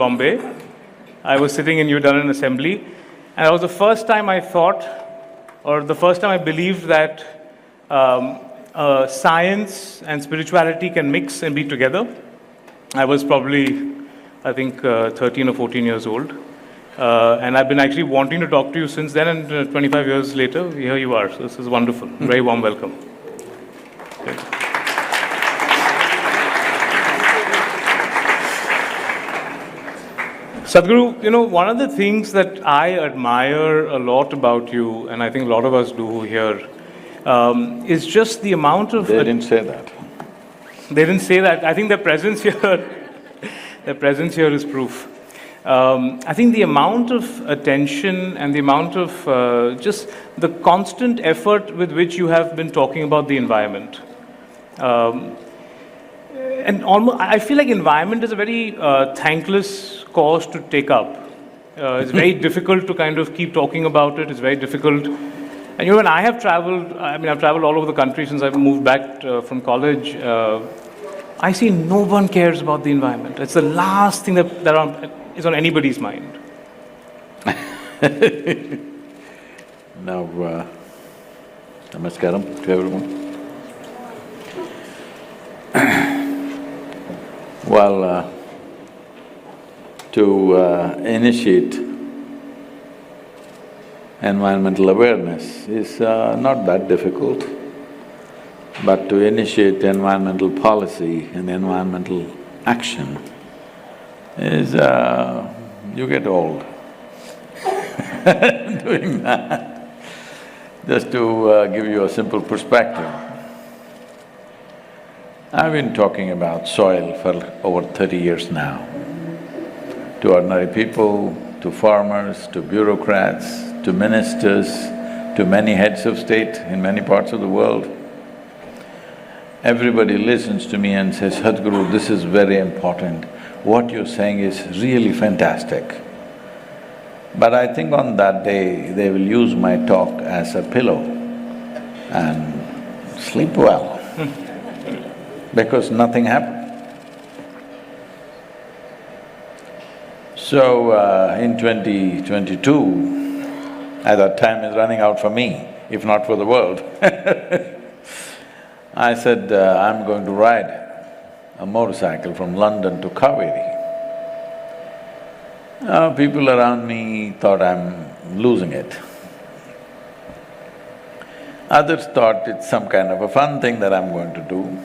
Bombay. I was sitting in Udon Assembly, and it was the first time I thought, or the first time I believed that science and spirituality can mix and be together. I was probably, I think, 13 or 14 years old. And I've been actually wanting to talk to you since then, and 25 years later, here you are. So this is wonderful. Very warm welcome. Okay. Sadhguru, you know, one of the things that I admire a lot about you, and I think a lot of us do here, is just the amount of… They didn't say that. They didn't say that. I think their presence here, their presence here is proof. I think the amount of attention and the amount of just the constant effort with which you have been talking about the environment. And almost, I feel like environment is a very thankless cause to take up. It's very difficult to kind of keep talking about it. It's very difficult. And you know, when I have traveled, I mean, I've traveled all over the country since I've moved back from college. I see no one cares about the environment. It's the last thing that is on anybody's mind. Now, namaskaram to everyone. Well, to initiate environmental awareness is not that difficult, but to initiate environmental policy and environmental action is… you get old doing that. Just to give you a simple perspective, I've been talking about soil for over 30 years now, to ordinary people, to farmers, to bureaucrats, to ministers, to many heads of state in many parts of the world. Everybody listens to me and says, Sadhguru, this is very important. What you're saying is really fantastic. But I think on that day, they will use my talk as a pillow and sleep well because nothing happened. So, in 2022, I thought time is running out for me, if not for the world. I said, I'm going to ride a motorcycle from London to Kaveri. People around me thought I'm losing it. Others thought it's some kind of a fun thing that I'm going to do.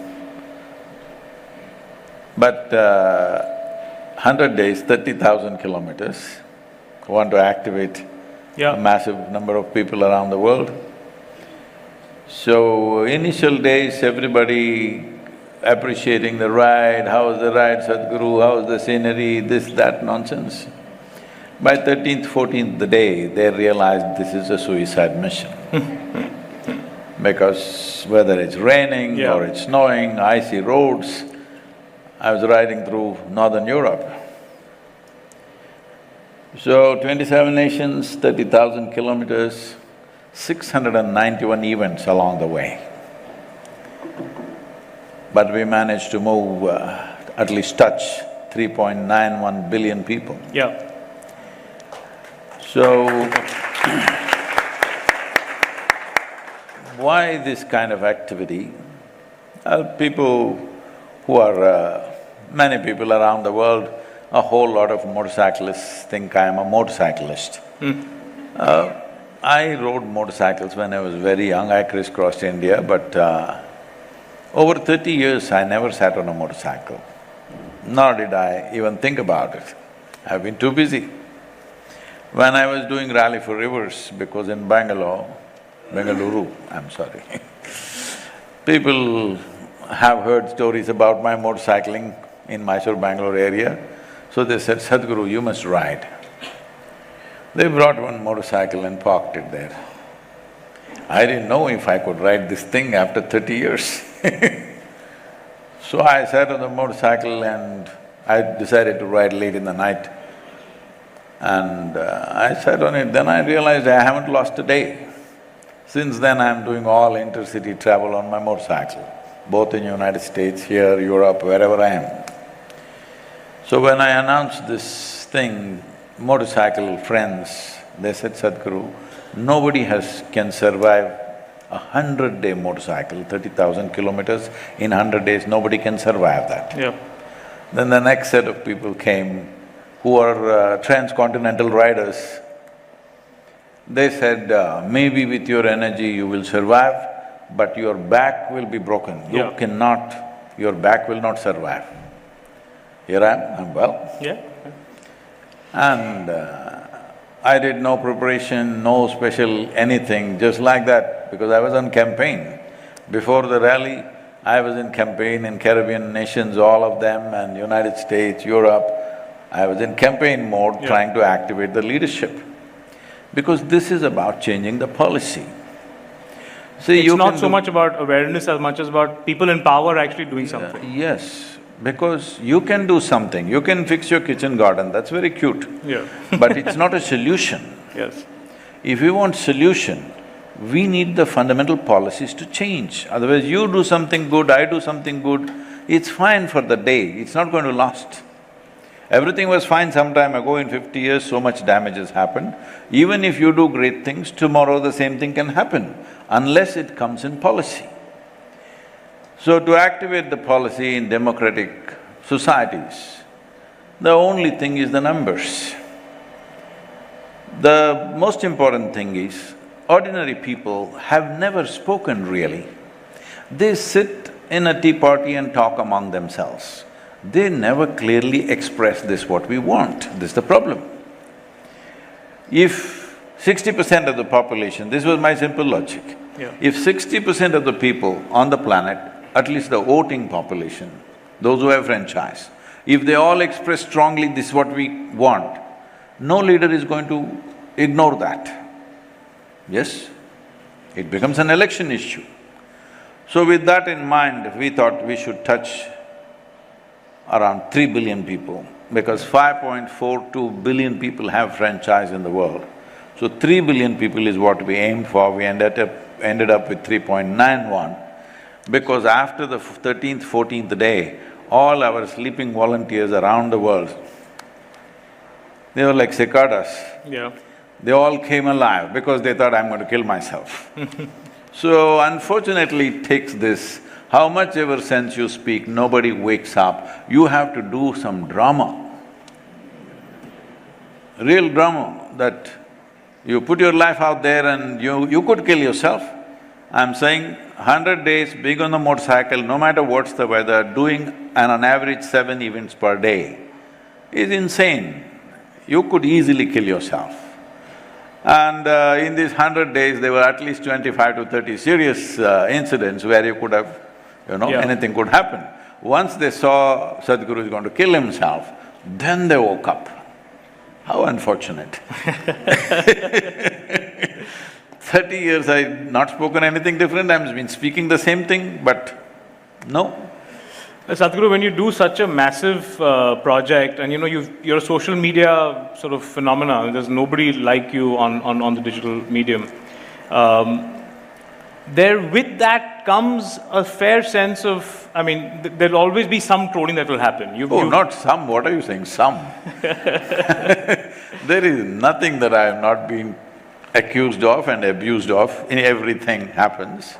But 100 days, 30,000 kilometers, want to activate a massive number of people around the world. So, initial days, everybody appreciating the ride, how was the ride, Sadhguru, how was the scenery, this, that nonsense. By 13th, 14th day, they realized this is a suicide mission. Because whether it's raining or it's snowing, icy roads, I was riding through northern Europe. So, 27 nations, 30,000 kilometers, 691 events along the way. But we managed to move, at least touch 3.91 billion people. Yeah. So, why this kind of activity? People who are… many people around the world, a whole lot of motorcyclists think I am a motorcyclist. I rode motorcycles when I was very young, I crisscrossed India, but over 30 years I never sat on a motorcycle, nor did I even think about it. I've been too busy. When I was doing Rally for Rivers, because in Bengaluru, I'm sorry, people have heard stories about my motorcycling in Mysore-Bangalore area, so they said, Sadhguru, you must ride. They brought one motorcycle and parked it there. I didn't know if I could ride this thing after 30 years. So I sat on the motorcycle and I decided to ride late in the night. And I sat on it, then I realized I haven't lost a day. Since then I'm doing all intercity travel on my motorcycle, both in United States, here, Europe, wherever I am. So when I announced this thing, motorcycle friends, they said, Sadhguru, nobody can survive 100-day motorcycle, 30,000 kilometers in 100 days, nobody can survive that. Yeah. Then the next set of people came who are transcontinental riders. They said, maybe with your energy you will survive, but your back will be broken. You cannot, your back will not survive. Here I'm well. Yeah. And I did no preparation, no special anything, just like that, because I was on campaign. Before the rally, I was in campaign in Caribbean nations, all of them, and United States, Europe. I was in campaign mode, trying to activate the leadership. Because this is about changing the policy. See, it's not so much about awareness as much as about people in power actually doing something. Yes, because you can do something, you can fix your kitchen garden, that's very cute. Yeah. But it's not a solution. Yes. If we want solution, we need the fundamental policies to change. Otherwise, you do something good, I do something good, it's fine for the day, it's not going to last. Everything was fine some time ago, in 50 years so much damage has happened. Even if you do great things, tomorrow the same thing can happen, unless it comes in policy. So to activate the policy in democratic societies, the only thing is the numbers. The most important thing is, ordinary people have never spoken really. They sit in a tea party and talk among themselves. They never clearly express this what we want, this is the problem. If 60% of the population, this was my simple logic, if 60% of the people on the planet, at least the voting population, those who have franchise, if they all express strongly this is what we want, no leader is going to ignore that. Yes? It becomes an election issue. So with that in mind, we thought we should touch around 3 billion people, because 5.42 billion people have franchise in the world. So 3 billion people is what we aimed for, we ended up with 3.91, because after the 13th, 14th day, all our sleeping volunteers around the world, they were like cicadas. Yeah. They all came alive because they thought, I'm going to kill myself. So unfortunately, it takes this. How much ever sense you speak, nobody wakes up. You have to do some drama, real drama, that you put your life out there and you could kill yourself. I'm saying 100 days, being on the motorcycle, no matter what's the weather, doing on average 7 events per day is insane. You could easily kill yourself. And in these 100 days, there were at least 25 to 30 serious incidents where you could have, anything could happen. Once they saw Sadhguru is going to kill himself, then they woke up. How unfortunate. 30 years I've not spoken anything different, I've been speaking the same thing, but no. Sadhguru, when you do such a massive project and you're a social media sort of phenomena, there's nobody like you on the digital medium. With that comes a fair sense of, there'll always be some trolling that will happen. Not some, what are you saying, some? There is nothing that I have not been accused of and abused of, everything happens.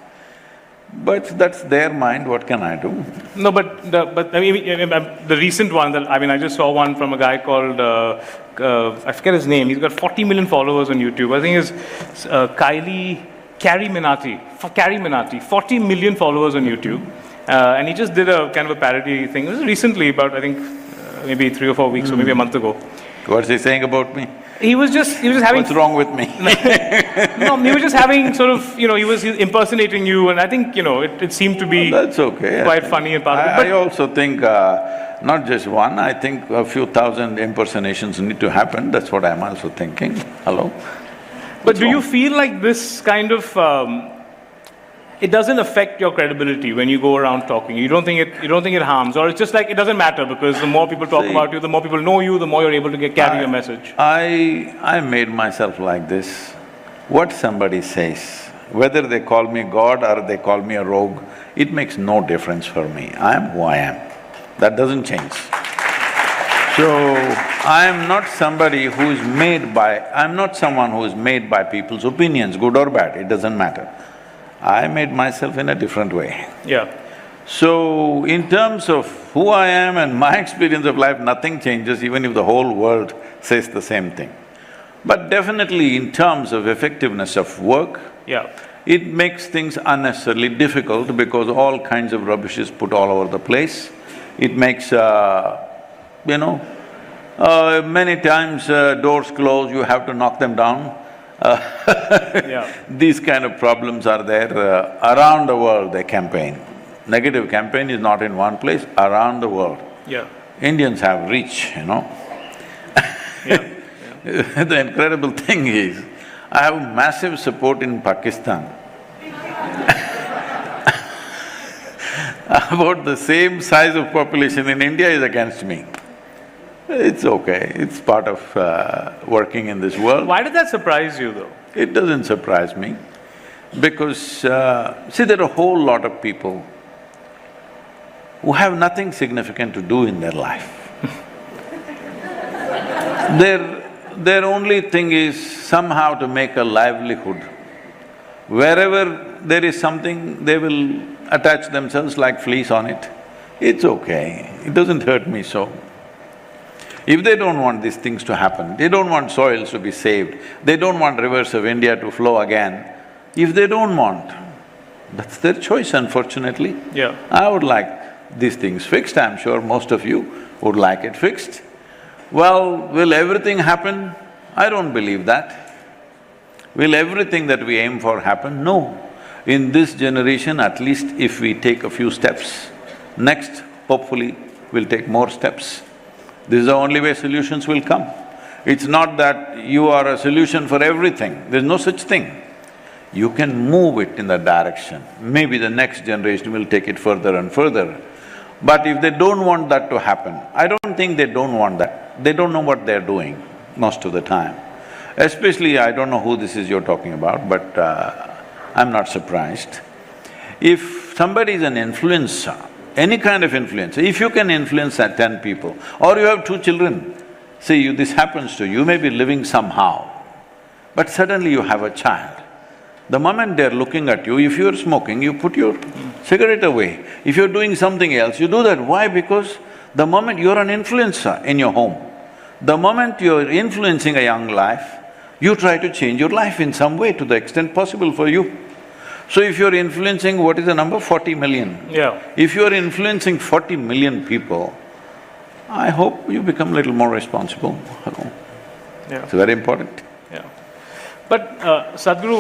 But that's their mind, what can I do? No, but the recent one that, I just saw one from a guy called, I forget his name, he's got 40 million followers on YouTube. I think it's Carrie Minati, 40 million followers on YouTube. And he just did a kind of a parody thing. This was recently, about I think maybe 3 or 4 weeks or maybe a month ago. What's he saying about me? He was just having… What's wrong with me? No, he was just having sort of, he was impersonating you, and I think, it seemed to be… That's okay. Quite funny and part of it. But I also think, not just one, I think a few thousand impersonations need to happen, that's what I'm also thinking. Hello? But do you feel like this kind of… it doesn't affect your credibility when you go around talking? You don't think it harms, or it's just like it doesn't matter because the more people talk about you, the more people know you, the more you're able to carry your message? I made myself like this. What somebody says, whether they call me God or they call me a rogue, it makes no difference for me. I am who I am. That doesn't change. So, I am not somebody who is made by… I'm not someone who is made by people's opinions, good or bad, it doesn't matter. I made myself in a different way. Yeah. So, in terms of who I am and my experience of life, nothing changes even if the whole world says the same thing. But definitely in terms of effectiveness of work, Yeah. it makes things unnecessarily difficult because all kinds of rubbish is put all over the place. It makes, many times doors close, you have to knock them down. Yeah. These kind of problems are there around the world, they campaign. Negative campaign is not in one place, around the world. Yeah. Indians have reach, Yeah. The incredible thing is, I have massive support in Pakistan. About the same size of population in India is against me. It's okay, it's part of working in this world. Why did that surprise you though? It doesn't surprise me because, see, there are a whole lot of people who have nothing significant to do in their life. Their only thing is somehow to make a livelihood. Wherever there is something, they will attach themselves like fleas on it. It's okay, it doesn't hurt me so. If they don't want these things to happen, they don't want soils to be saved, they don't want rivers of India to flow again, if they don't want, that's their choice, unfortunately. Yeah. I would like these things fixed, I'm sure most of you would like it fixed. Well, will everything happen? I don't believe that. Will everything that we aim for happen? No. In this generation, at least if we take a few steps, next, hopefully, we'll take more steps. This is the only way solutions will come. It's not that you are a solution for everything, there's no such thing. You can move it in that direction. Maybe the next generation will take it further and further. But if they don't want that to happen, I don't think they don't want that. They don't know what they're doing most of the time. Especially, I don't know who this is you're talking about, but I'm not surprised. If somebody is an influencer, any kind of influencer, if you can influence 10 people, or you have 2 children, see, this happens to you, you may be living somehow, but suddenly you have a child. The moment they're looking at you, if you're smoking, you put your cigarette away. If you're doing something else, you do that. Why? Because the moment you're an influencer in your home, the moment you're influencing a young life, you try to change your life in some way to the extent possible for you. So if you're influencing, what is the number? 40 million. Yeah. If you're influencing 40 million people, I hope you become a little more responsible. Yeah. It's very important. Yeah. But Sadhguru,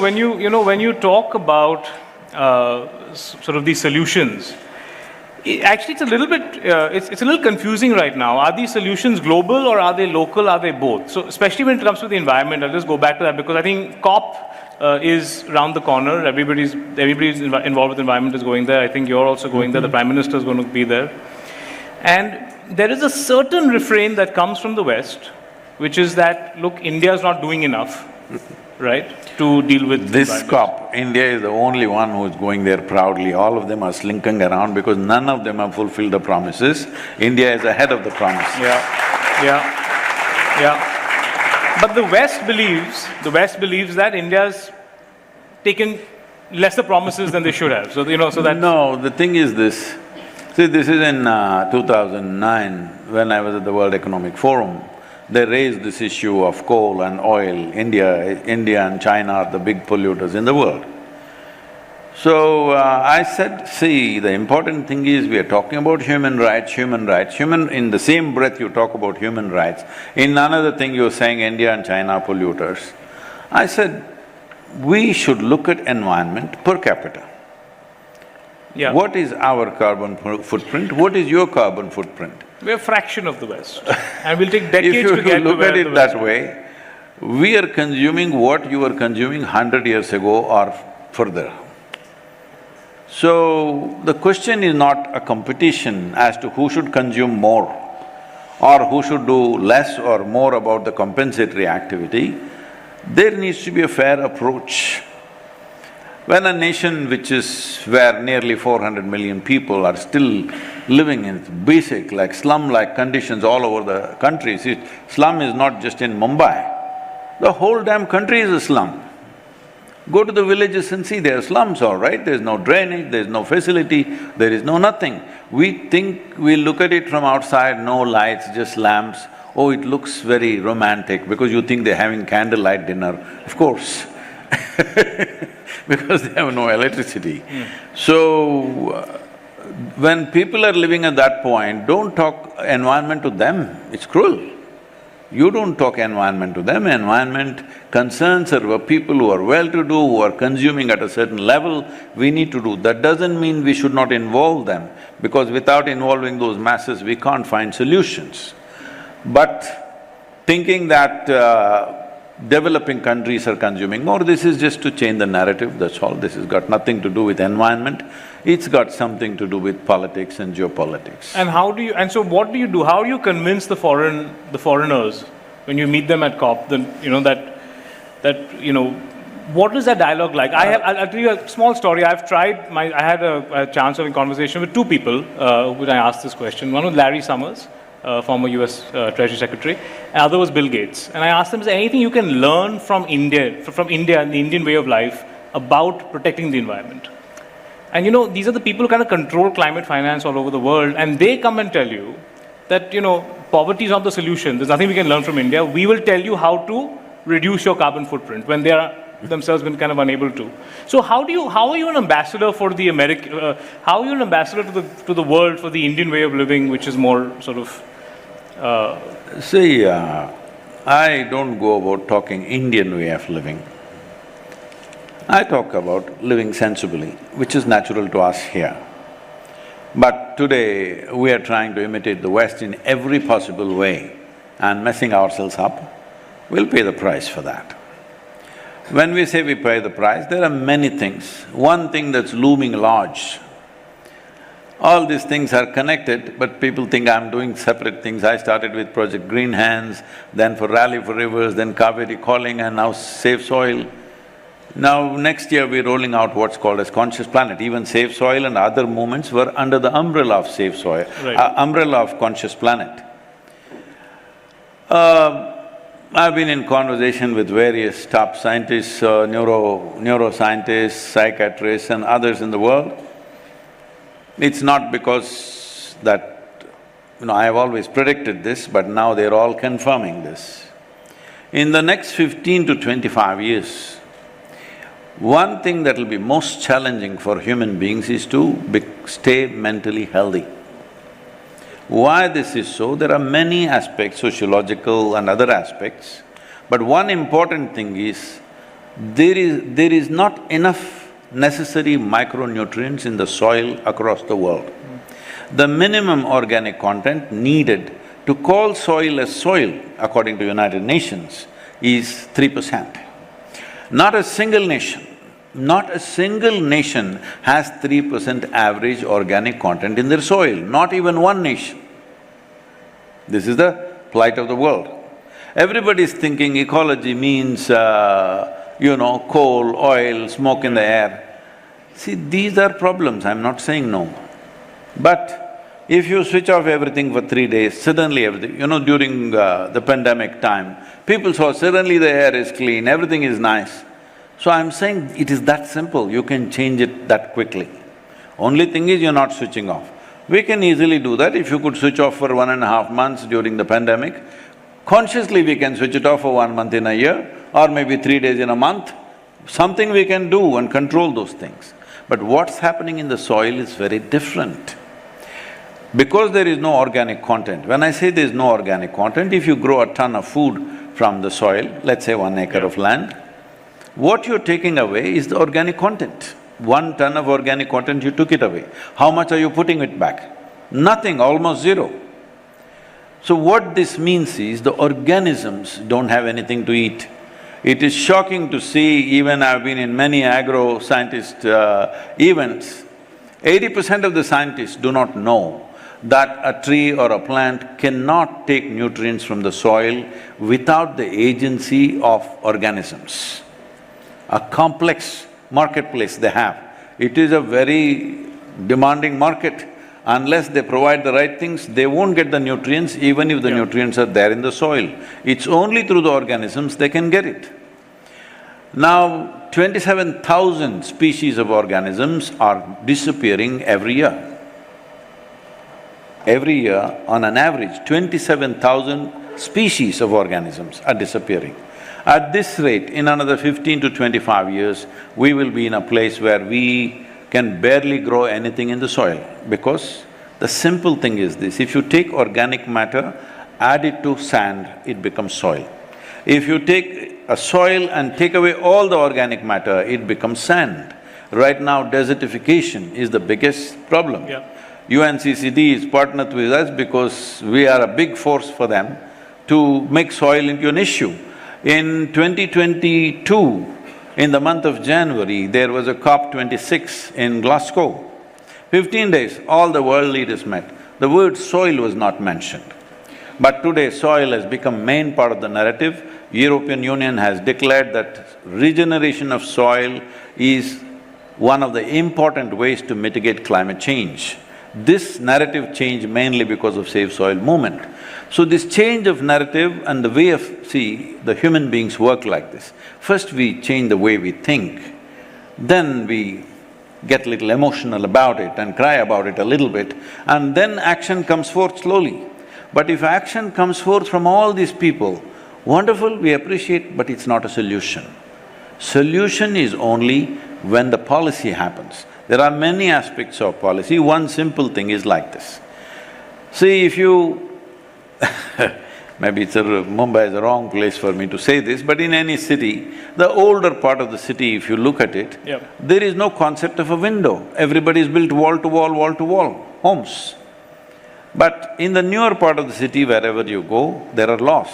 when you talk about sort of these solutions, actually it's a little bit… it's a little confusing right now. Are these solutions global or are they local, are they both? So especially when it comes to the environment, I'll just go back to that because I think COP is around the corner, everybody's involved with environment is going there, I think you're also going there, the Prime Minister is going to be there. And there is a certain refrain that comes from the West, which is that, look, India is not doing enough, right, to deal with this COP, India is the only one who is going there proudly. All of them are slinking around because none of them have fulfilled the promises. India is ahead of the promise. Yeah. But the West believes that India's taken lesser promises than they should have. So, so that… No, the thing is this. See, this is in 2009, when I was at the World Economic Forum. They raised this issue of coal and oil. India and China are the big polluters in the world. So, I said, see, the important thing is we are talking about human rights, in the same breath you talk about human rights. In another thing you're saying India and China are polluters. I said, we should look at environment per capita. Yeah. What is our carbon footprint? What is your carbon footprint? We're a fraction of the West, and we'll take decades to get to If you look where at the it West that way, we are consuming what you were consuming 100 years ago or further. So, the question is not a competition as to who should consume more or who should do less or more about the compensatory activity. There needs to be a fair approach. When a nation which is… where nearly 400 million people are still living in basic, like slum-like conditions all over the country. See, slum is not just in Mumbai. The whole damn country is a slum. Go to the villages and see, there are slums, all right, there's no drainage, there's no facility, there is no nothing. We think, we look at it from outside, no lights, just lamps. Oh, it looks very romantic because you think they're having candlelight dinner. Of course because they have no electricity. So, when people are living at that point, don't talk environment to them, it's cruel. You don't talk environment to them, environment concerns are for people who are well-to-do, who are consuming at a certain level, we need to do. That doesn't mean we should not involve them, because without involving those masses, we can't find solutions. But thinking that developing countries are consuming more, this is just to change the narrative, that's all. This has got nothing to do with environment, it's got something to do with politics and geopolitics. And how do you… and so what do you do? How do you convince the foreigners when you meet them at COP, what is that dialogue like? I'll tell you a small story. I had a chance of a conversation with two people when I asked this question. One was Larry Summers, former US Treasury Secretary, and other was Bill Gates. And I asked them, is there anything you can learn from India and the Indian way of life about protecting the environment? And these are the people who kind of control climate finance all over the world, and they come and tell you that, poverty is not the solution, there's nothing we can learn from India, we will tell you how to reduce your carbon footprint when they are themselves been kind of unable to. So how are you an ambassador for the how are you an ambassador to the world for the Indian way of living, which is more sort of… See, I don't go about talking Indian way of living. I talk about living sensibly, which is natural to us here. But today, we are trying to imitate the West in every possible way and messing ourselves up. We'll pay the price for that. When we say we pay the price, there are many things. One thing that's looming large, all these things are connected, but people think I'm doing separate things. I started with Project Green Hands, then for Rally for Rivers, then Kaveri Calling, and now Save Soil. Now, next year we're rolling out what's called as Conscious Planet. Even Save Soil and other movements were under the umbrella of Save Soil, right. Umbrella of Conscious Planet. I've been in conversation with various top scientists, neuroscientists, psychiatrists and others in the world. It's not because that, I have always predicted this, but now they're all confirming this. In the next 15 to 25 years, one thing that will be most challenging for human beings is to stay mentally healthy. Why this is so? There are many aspects, sociological and other aspects, but one important thing is, there is not enough necessary micronutrients in the soil across the world. The minimum organic content needed to call soil as soil, according to United Nations, is 3%. Not a single nation has 3% average organic content in their soil, not even one nation. This is the plight of the world. Everybody's thinking ecology means, coal, oil, smoke in the air. See, these are problems, I'm not saying no. But if you switch off everything for 3 days, suddenly everything… during the pandemic time, people saw suddenly the air is clean, everything is nice. So I'm saying it is that simple, you can change it that quickly. Only thing is you're not switching off. We can easily do that. If you could switch off for 1.5 months during the pandemic, consciously we can switch it off for 1 month in a year or maybe 3 days in a month. Something we can do and control those things. But what's happening in the soil is very different. Because there is no organic content, when I say there is no organic content, if you grow a ton of food from the soil, let's say 1 acre of land, what you're taking away is the organic content. 1 ton of organic content, you took it away. How much are you putting it back? Nothing, almost zero. So what this means is the organisms don't have anything to eat. It is shocking to see, even I've been in many agro-scientist events, 80% of the scientists do not know that a tree or a plant cannot take nutrients from the soil without the agency of organisms. A complex marketplace they have. It is a very demanding market. Unless they provide the right things, they won't get the nutrients even if the nutrients are there in the soil. It's only through the organisms they can get it. Now, 27,000 species of organisms are disappearing every year. Every year, on an average, 27,000 species of organisms are disappearing. At this rate, in another 15 to 25 years, we will be in a place where we can barely grow anything in the soil, because the simple thing is this: if you take organic matter, add it to sand, it becomes soil. If you take a soil and take away all the organic matter, it becomes sand. Right now, desertification is the biggest problem. UNCCD is partnered with us because we are a big force for them to make soil into an issue. In 2022, in the month of January, there was a COP26 in Glasgow. 15 days, all the world leaders met. The word soil was not mentioned. But today, soil has become main part of the narrative. European Union has declared that regeneration of soil is one of the important ways to mitigate climate change. This narrative changed mainly because of Save Soil movement. So this change of narrative and the way of… see, the human beings work like this. First we change the way we think, then we get little emotional about it and cry about it a little bit, and then action comes forth slowly. But if action comes forth from all these people, wonderful, we appreciate, but it's not a solution. Solution is only when the policy happens. There are many aspects of policy. One simple thing is like this. See, if you maybe Mumbai is the wrong place for me to say this, but in any city, the older part of the city, if you look at it, there is no concept of a window. Everybody's built wall to wall homes. But in the newer part of the city, wherever you go, there are laws.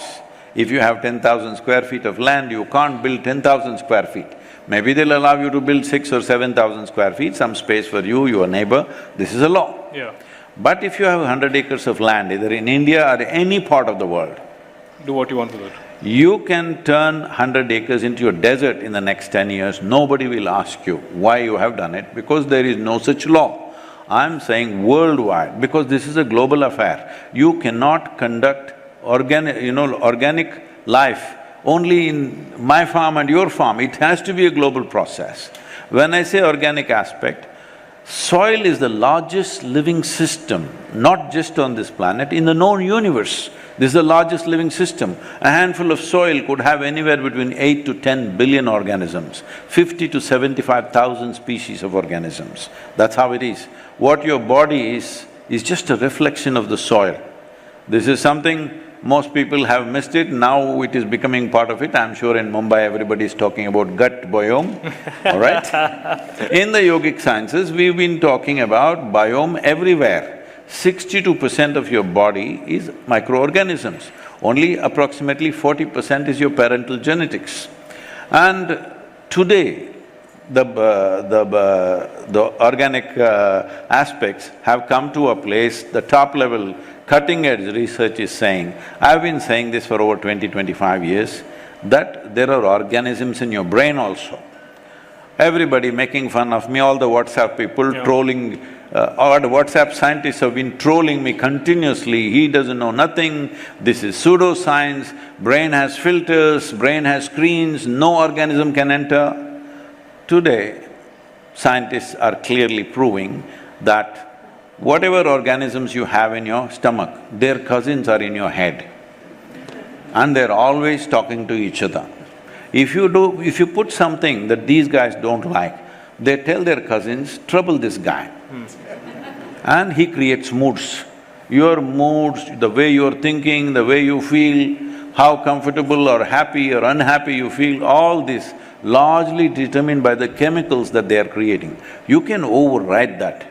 If you have 10,000 square feet of land, you can't build 10,000 square feet. Maybe they'll allow you to build 6 or 7,000 square feet, some space for you, your neighbor, this is a law. But if you have 100 acres of land, either in India or any part of the world, do what you want with it. You can turn 100 acres into a desert in the next 10 years, nobody will ask you why you have done it, because there is no such law. I'm saying worldwide, because this is a global affair. You cannot conduct organic life only in my farm and your farm, it has to be a global process. When I say organic aspect, soil is the largest living system, not just on this planet, in the known universe. This is the largest living system. A handful of soil could have anywhere between 8 to 10 billion organisms, 50 to 75,000 species of organisms. That's how it is. What your body is just a reflection of the soil. This is something most people have missed it, now it is becoming part of it. I'm sure in Mumbai everybody is talking about gut biome, all right? In the yogic sciences, we've been talking about biome everywhere. 62% of your body is microorganisms, only approximately 40% is your parental genetics. And today, the organic aspects have come to a place, the top level cutting-edge research is saying, I've been saying this for over 20-25 years, that there are organisms in your brain also. Everybody making fun of me, all the WhatsApp people trolling, or the WhatsApp scientists have been trolling me continuously, he doesn't know nothing, this is pseudoscience, brain has filters, brain has screens, no organism can enter. Today, scientists are clearly proving that whatever organisms you have in your stomach, their cousins are in your head and they're always talking to each other. If you put something that these guys don't like, they tell their cousins, trouble this guy. And he creates moods. Your moods, the way you're thinking, the way you feel, how comfortable or happy or unhappy you feel, all this largely determined by the chemicals that they are creating. You can override that,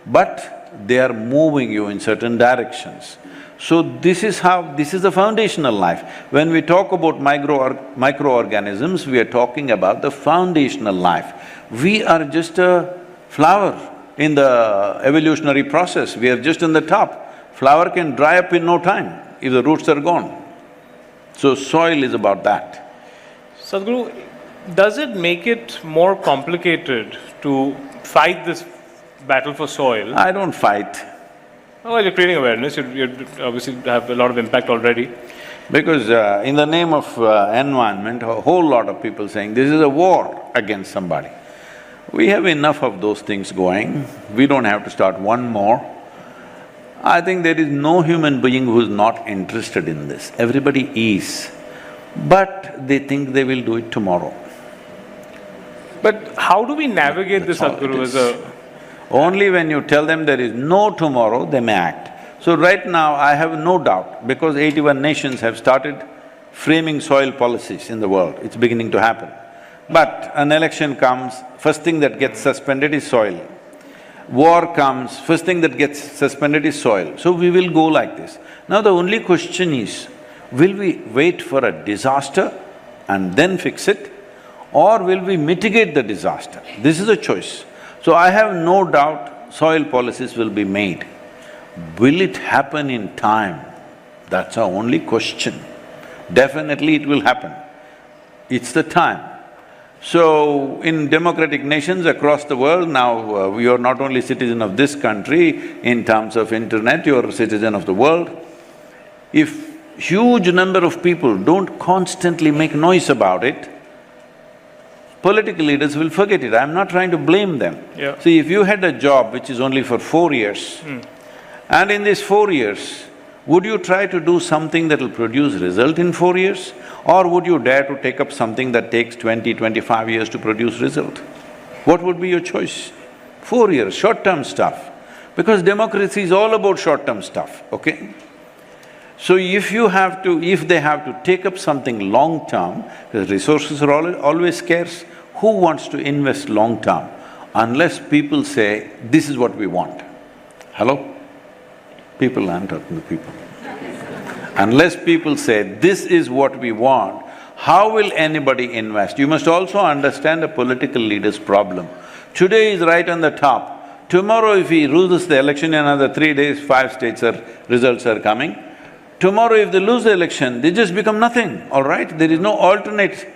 but they are moving you in certain directions. So this is the foundational life. When we talk about microorganisms, we are talking about the foundational life. We are just a flower in the evolutionary process, we are just on the top. Flower can dry up in no time if the roots are gone. So soil is about that. Sadhguru, does it make it more complicated to fight this battle for soil? I don't fight. Well, you're creating awareness, you obviously have a lot of impact already. Because in the name of environment, a whole lot of people saying this is a war against somebody. We have enough of those things going, we don't have to start one more. I think there is no human being who is not interested in this, everybody is. But they think they will do it tomorrow. But how do we navigate this, Sadhguru, as a… Only when you tell them there is no tomorrow, they may act. So right now, I have no doubt, because 81 nations have started framing soil policies in the world, it's beginning to happen. But an election comes, first thing that gets suspended is soil. War comes, first thing that gets suspended is soil. So we will go like this. Now the only question is, will we wait for a disaster and then fix it, or will we mitigate the disaster? This is a choice. So I have no doubt soil policies will be made. Will it happen in time? That's our only question. Definitely it will happen. It's the time. So, in democratic nations across the world now, you are not only citizen of this country, in terms of internet, you are a citizen of the world. If huge number of people don't constantly make noise about it, political leaders will forget it. I'm not trying to blame them. Yeah. See, if you had a job which is only for 4 years, and in these 4 years, would you try to do something that will produce result in 4 years? Or would you dare to take up something that takes 20, 25 years to produce result? What would be your choice? 4 years, short-term stuff. Because democracy is all about short-term stuff, okay? So if they have to take up something long-term, because resources are always scarce, who wants to invest long-term? Unless people say, this is what we want. Hello? People aren't talking to people. Unless people say, this is what we want, how will anybody invest? You must also understand a political leader's problem. Today is right on the top. Tomorrow if he loses the election in another 3 days, 5 states results are coming. Tomorrow if they lose the election, they just become nothing, all right? There is no alternate,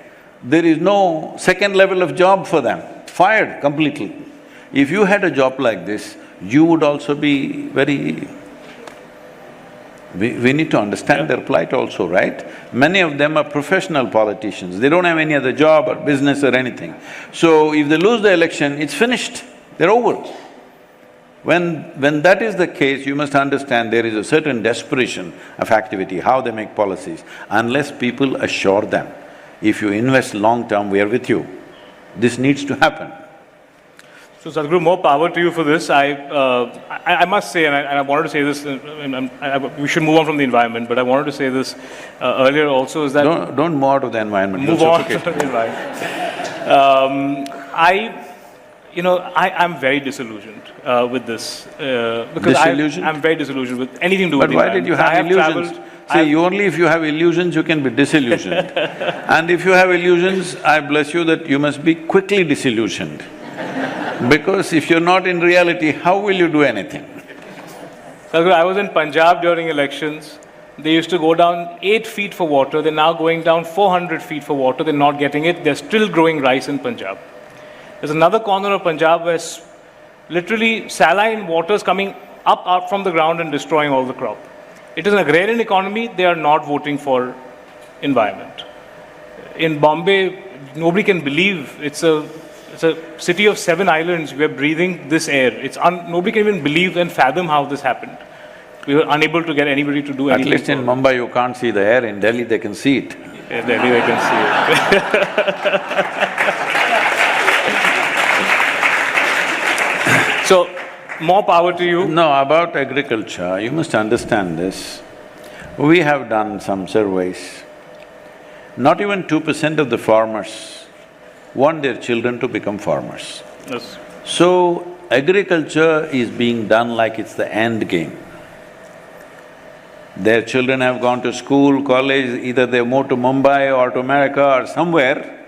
there is no second level of job for them, fired completely. If you had a job like this, you would also be very… We need to understand their plight also, right? Many of them are professional politicians, they don't have any other job or business or anything. So if they lose the election, it's finished, they're over. When that is the case, you must understand there is a certain desperation of activity, how they make policies, unless people assure them, if you invest long-term, we are with you. This needs to happen. So Sadhguru, more power to you for this. I must say, and I wanted to say this, we should move on from the environment, but I wanted to say this earlier also, is that… Don't move out of the environment, move on from the environment. I'm very disillusioned with this, because I'm very disillusioned with anything to do with the environment. But why did you have illusions? See, only if you have illusions, you can be disillusioned. And if you have illusions, I bless you that you must be quickly disillusioned. Because if you're not in reality, how will you do anything? Sadhguru, I was in Punjab during elections. They used to go down 8 feet for water, they're now going down 400 feet for water, they're not getting it, they're still growing rice in Punjab. There's another corner of Punjab where literally saline water is coming up from the ground and destroying all the crop. It is an agrarian economy, they are not voting for environment. In Bombay, nobody can believe it's a city of 7 islands, we're breathing this air. Nobody can even believe and fathom how this happened. We were unable to get anybody to do anything. At least in Mumbai you can't see the air, in Delhi they can see it. In Delhi they can see it. So, more power to you. No, about agriculture, you must understand this. We have done some surveys. Not even 2% of the farmers want their children to become farmers. Yes. So, agriculture is being done like it's the end game. Their children have gone to school, college, either they moved to Mumbai or to America or somewhere.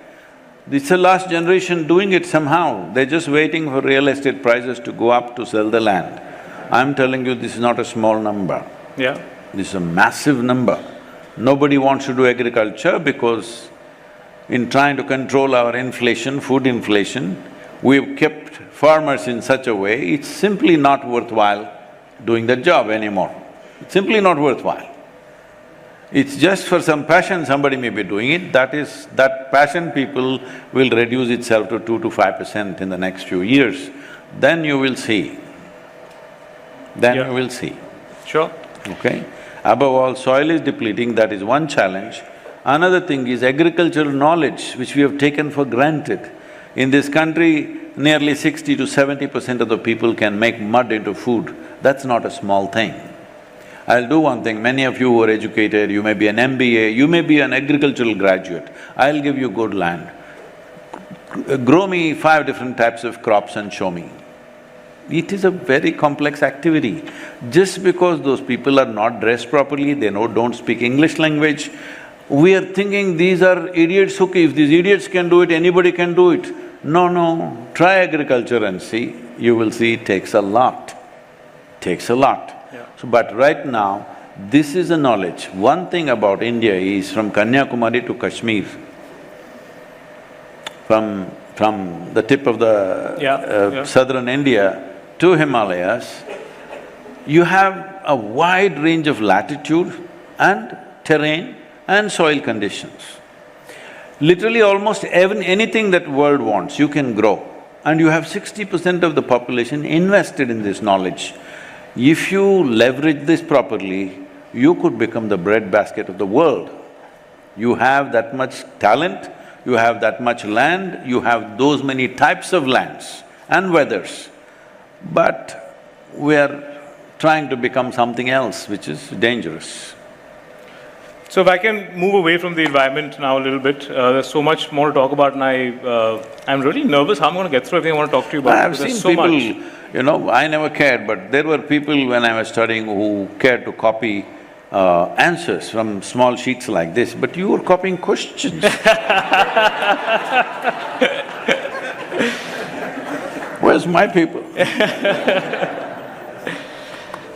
It's the last generation doing it somehow. They're just waiting for real estate prices to go up to sell the land. I'm telling you, this is not a small number. Yeah. This is a massive number. Nobody wants to do agriculture because in trying to control our inflation, food inflation, we've kept farmers in such a way, it's simply not worthwhile doing that job anymore. It's simply not worthwhile. It's just for some passion somebody may be doing it, that passion people will reduce itself to 2 to 5% in the next few years. Then you will see. Then you will see. Sure. Okay? Above all, soil is depleting, that is one challenge. Another thing is agricultural knowledge, which we have taken for granted. In this country, nearly 60 to 70% of the people can make mud into food. That's not a small thing. I'll do one thing, many of you who are educated, you may be an MBA, you may be an agricultural graduate, I'll give you good land. Grow me 5 different types of crops and show me. It is a very complex activity. Just because those people are not dressed properly, they don't speak English language, we are thinking these are idiots, okay, if these idiots can do it, anybody can do it. No, try agriculture and see, you will see it takes a lot, takes a lot. Yeah. So, but right now, this is a knowledge. One thing about India is from Kanyakumari to Kashmir, from the tip of the southern India to Himalayas, you have a wide range of latitude and terrain and soil conditions. Literally almost anything that world wants, you can grow. And you have 60% of the population invested in this knowledge. If you leverage this properly, you could become the breadbasket of the world. You have that much talent, you have that much land, you have those many types of lands and weathers. But we are trying to become something else, which is dangerous. So if I can move away from the environment now a little bit, there's so much more to talk about, and I'm really nervous how I'm going to get through everything I want to talk to you about. I've seen so people, much. you know, I never cared, but there were people when I was studying who cared to copy answers from small sheets like this, but you were copying questions. Where's my people?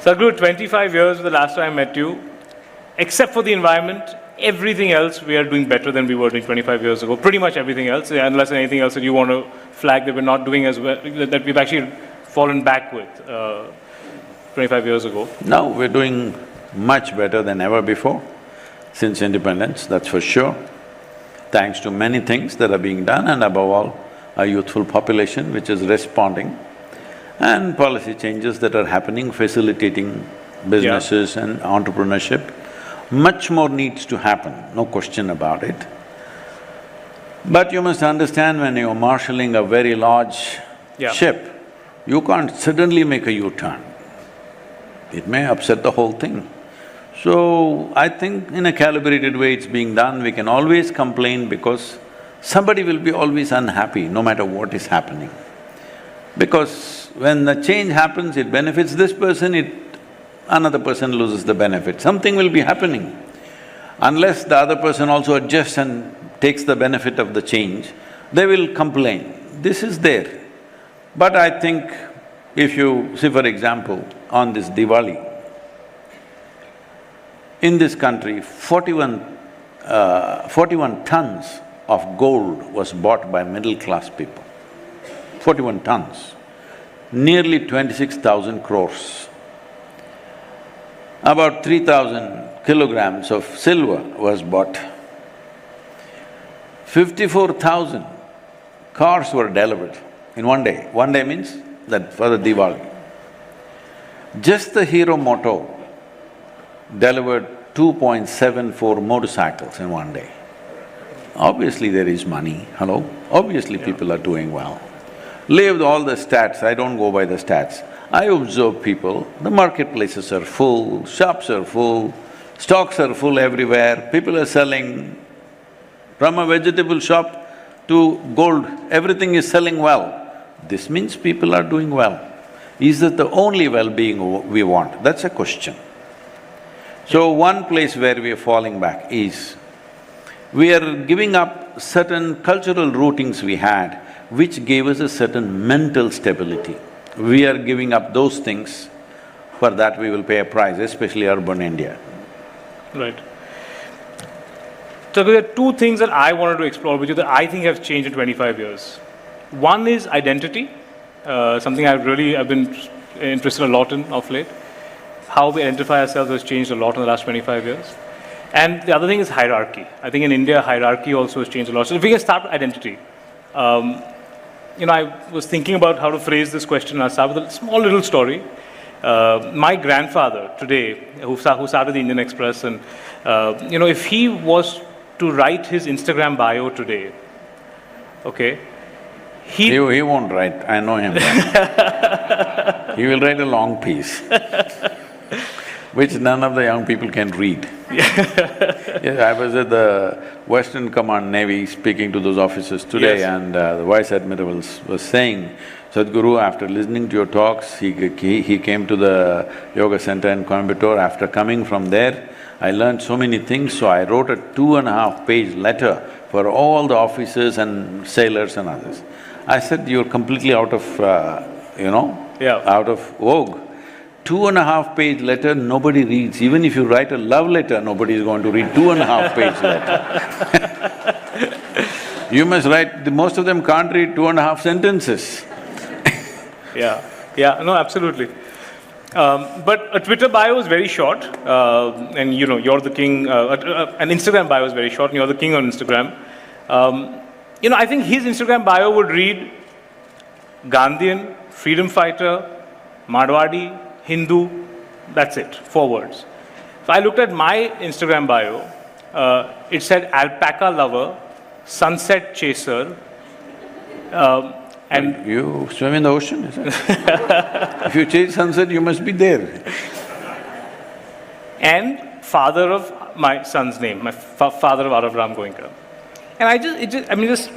Sadhguru, 25 years was the last time I met you. Except for the environment, everything else we are doing better than we were doing 25 years ago. Pretty much everything else, unless anything else that you want to flag that we're not doing as well, that we've actually fallen back with 25 years ago. No, we're doing much better than ever before since independence, that's for sure. Thanks to many things that are being done, and above all, a youthful population which is responding, and policy changes that are happening, facilitating businesses and entrepreneurship. Much more needs to happen, no question about it. But you must understand, when you're marshalling a very large ship, you can't suddenly make a U-turn. It may upset the whole thing. So, I think in a calibrated way it's being done. We can always complain because somebody will be always unhappy no matter what is happening. Because when the change happens, it benefits this person, another person loses the benefit. Something will be happening. Unless the other person also adjusts and takes the benefit of the change, they will complain. This is there. But I think if you… see, for example, on this Diwali, in this country, 41 tons of gold was bought by middle-class people. 41 tons, nearly 26,000 crores. About 3,000 kilograms of silver was bought. 54,000 cars were delivered in one day. One day means that for the Diwali. Just the Hero Moto delivered 2.74 motorcycles in one day. Obviously there is money, hello? Obviously people are doing well. Leave all the stats, I don't go by the stats. I observe people, the marketplaces are full, shops are full, stocks are full everywhere, people are selling. From a vegetable shop to gold, everything is selling well. This means people are doing well. Is that the only well-being we want? That's a question. So one place where we are falling back is, we are giving up certain cultural routings we had, which gave us a certain mental stability. We are giving up those things, for that we will pay a price, especially urban India. Right. So there are two things that I wanted to explore with you that I think have changed in 25 years. One is identity, something I've been interested a lot in of late. how we identify ourselves has changed a lot in the last 25 years. And the other thing is hierarchy. I think in India, hierarchy also has changed a lot. So if we can start with identity. I was thinking about how to phrase this question. I'll start with a small little story. My grandfather today, who started the Indian Express, and if he was to write his Instagram bio today, okay, he won't write, I know him. He will write a long piece, which none of the young people can read. Yes, I was at the Western Command Navy speaking to those officers today, Yes. and the Vice Admiral was saying, Sadhguru, after listening to your talks, he came to the yoga center in Coimbatore. After coming from there, I learned so many things, so I wrote a 2.5-page letter for all the officers and sailors and others. I said, you're completely out of, out of vogue. 2.5-page letter, nobody reads. Even if you write a love letter, nobody is going to read 2.5-page letter. You must write… most of them can't read 2.5 sentences. Yeah, no, absolutely. But a Twitter bio is very short, and you're the king. An Instagram bio is very short, and you're the king on Instagram. I think his Instagram bio would read Gandhian, freedom fighter, Marwadi, Hindu, that's it, 4 words. If I looked at my Instagram bio, it said alpaca lover, sunset chaser, and… You swim in the ocean, is it? If you chase sunset, you must be there. And father of my son's name, my father of Arav Ram Goenka. And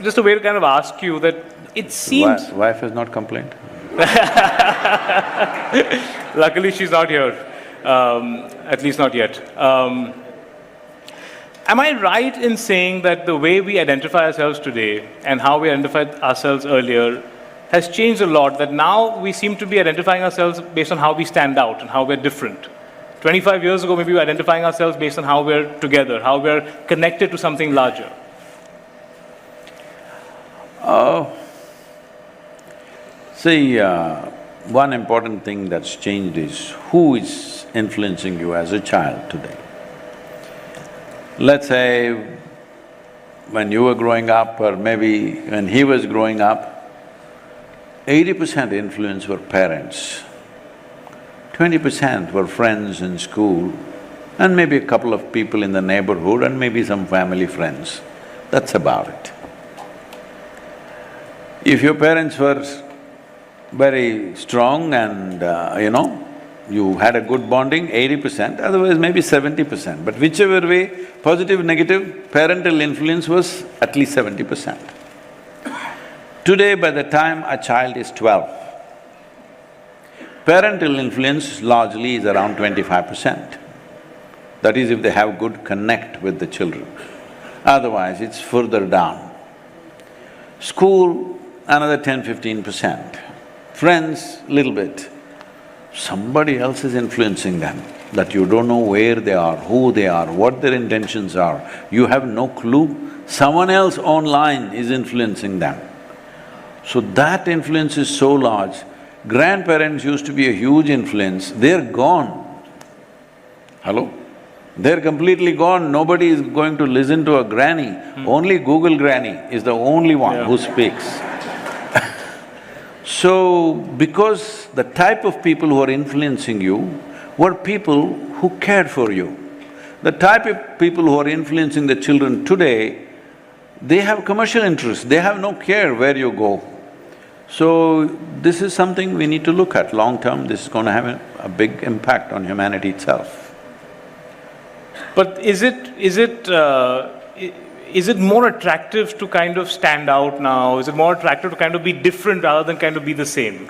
just a way to kind of ask you that it seems… Wife has not complained? Luckily, she's not here, at least not yet. Am I right in saying that the way we identify ourselves today and how we identified ourselves earlier has changed a lot, that now we seem to be identifying ourselves based on how we stand out and how we're different? 25 years ago, maybe we were identifying ourselves based on how we're together, how we're connected to something larger. See, one important thing that's changed is who is influencing you as a child today. Let's say when you were growing up, or maybe when he was growing up, 80% influence were parents, 20% were friends in school, and maybe a couple of people in the neighborhood, and maybe some family friends. That's about it. If your parents were very strong and, you had a good bonding, 80%, otherwise maybe 70%. But whichever way, positive, negative, parental influence was at least 70%. Today, by the time a child is 12, parental influence largely is around 25%. That is if they have good connect with the children. Otherwise, it's further down. School, another 10–15%. Friends, little bit. Somebody else is influencing them, that you don't know where they are, who they are, what their intentions are. You have no clue. Someone else online is influencing them. So that influence is so large. Grandparents used to be a huge influence, they're gone. Hello? They're completely gone, nobody is going to listen to a granny. Only Google granny is the only one who speaks. So, because the type of people who are influencing you were people who cared for you. The type of people who are influencing the children today, they have commercial interests, they have no care where you go. So, this is something we need to look at long term, this is going to have a big impact on humanity itself. But is it more attractive to kind of stand out now? Is it more attractive to kind of be different rather than kind of be the same?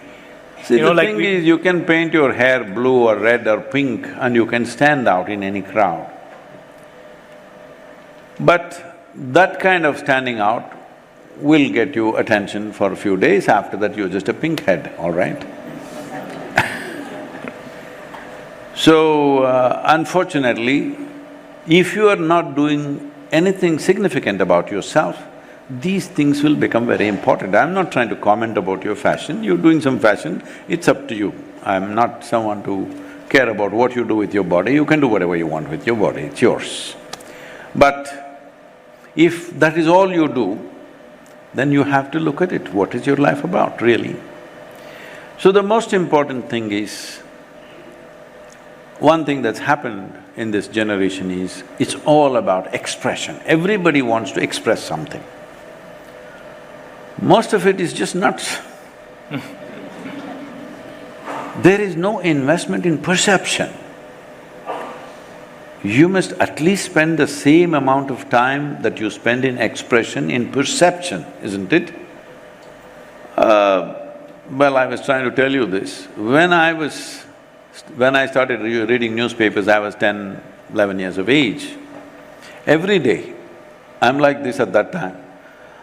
See, the thing is, you can paint your hair blue or red or pink and you can stand out in any crowd. But that kind of standing out will get you attention for a few days, after that you're just a pink head, all right? So, unfortunately, if you are not doing anything significant about yourself, these things will become very important. I'm not trying to comment about your fashion, you're doing some fashion, it's up to you. I'm not someone to care about what you do with your body, you can do whatever you want with your body, it's yours. But if that is all you do, then you have to look at it, what is your life about, really? So the most important thing is, one thing that's happened in this generation is, it's all about expression. Everybody wants to express something. Most of it is just nuts. There is no investment in perception. You must at least spend the same amount of time that you spend in expression in perception, isn't it? Well, I was trying to tell you this. When I started reading newspapers, I was 10, 11 years of age. Every day, I'm like this at that time.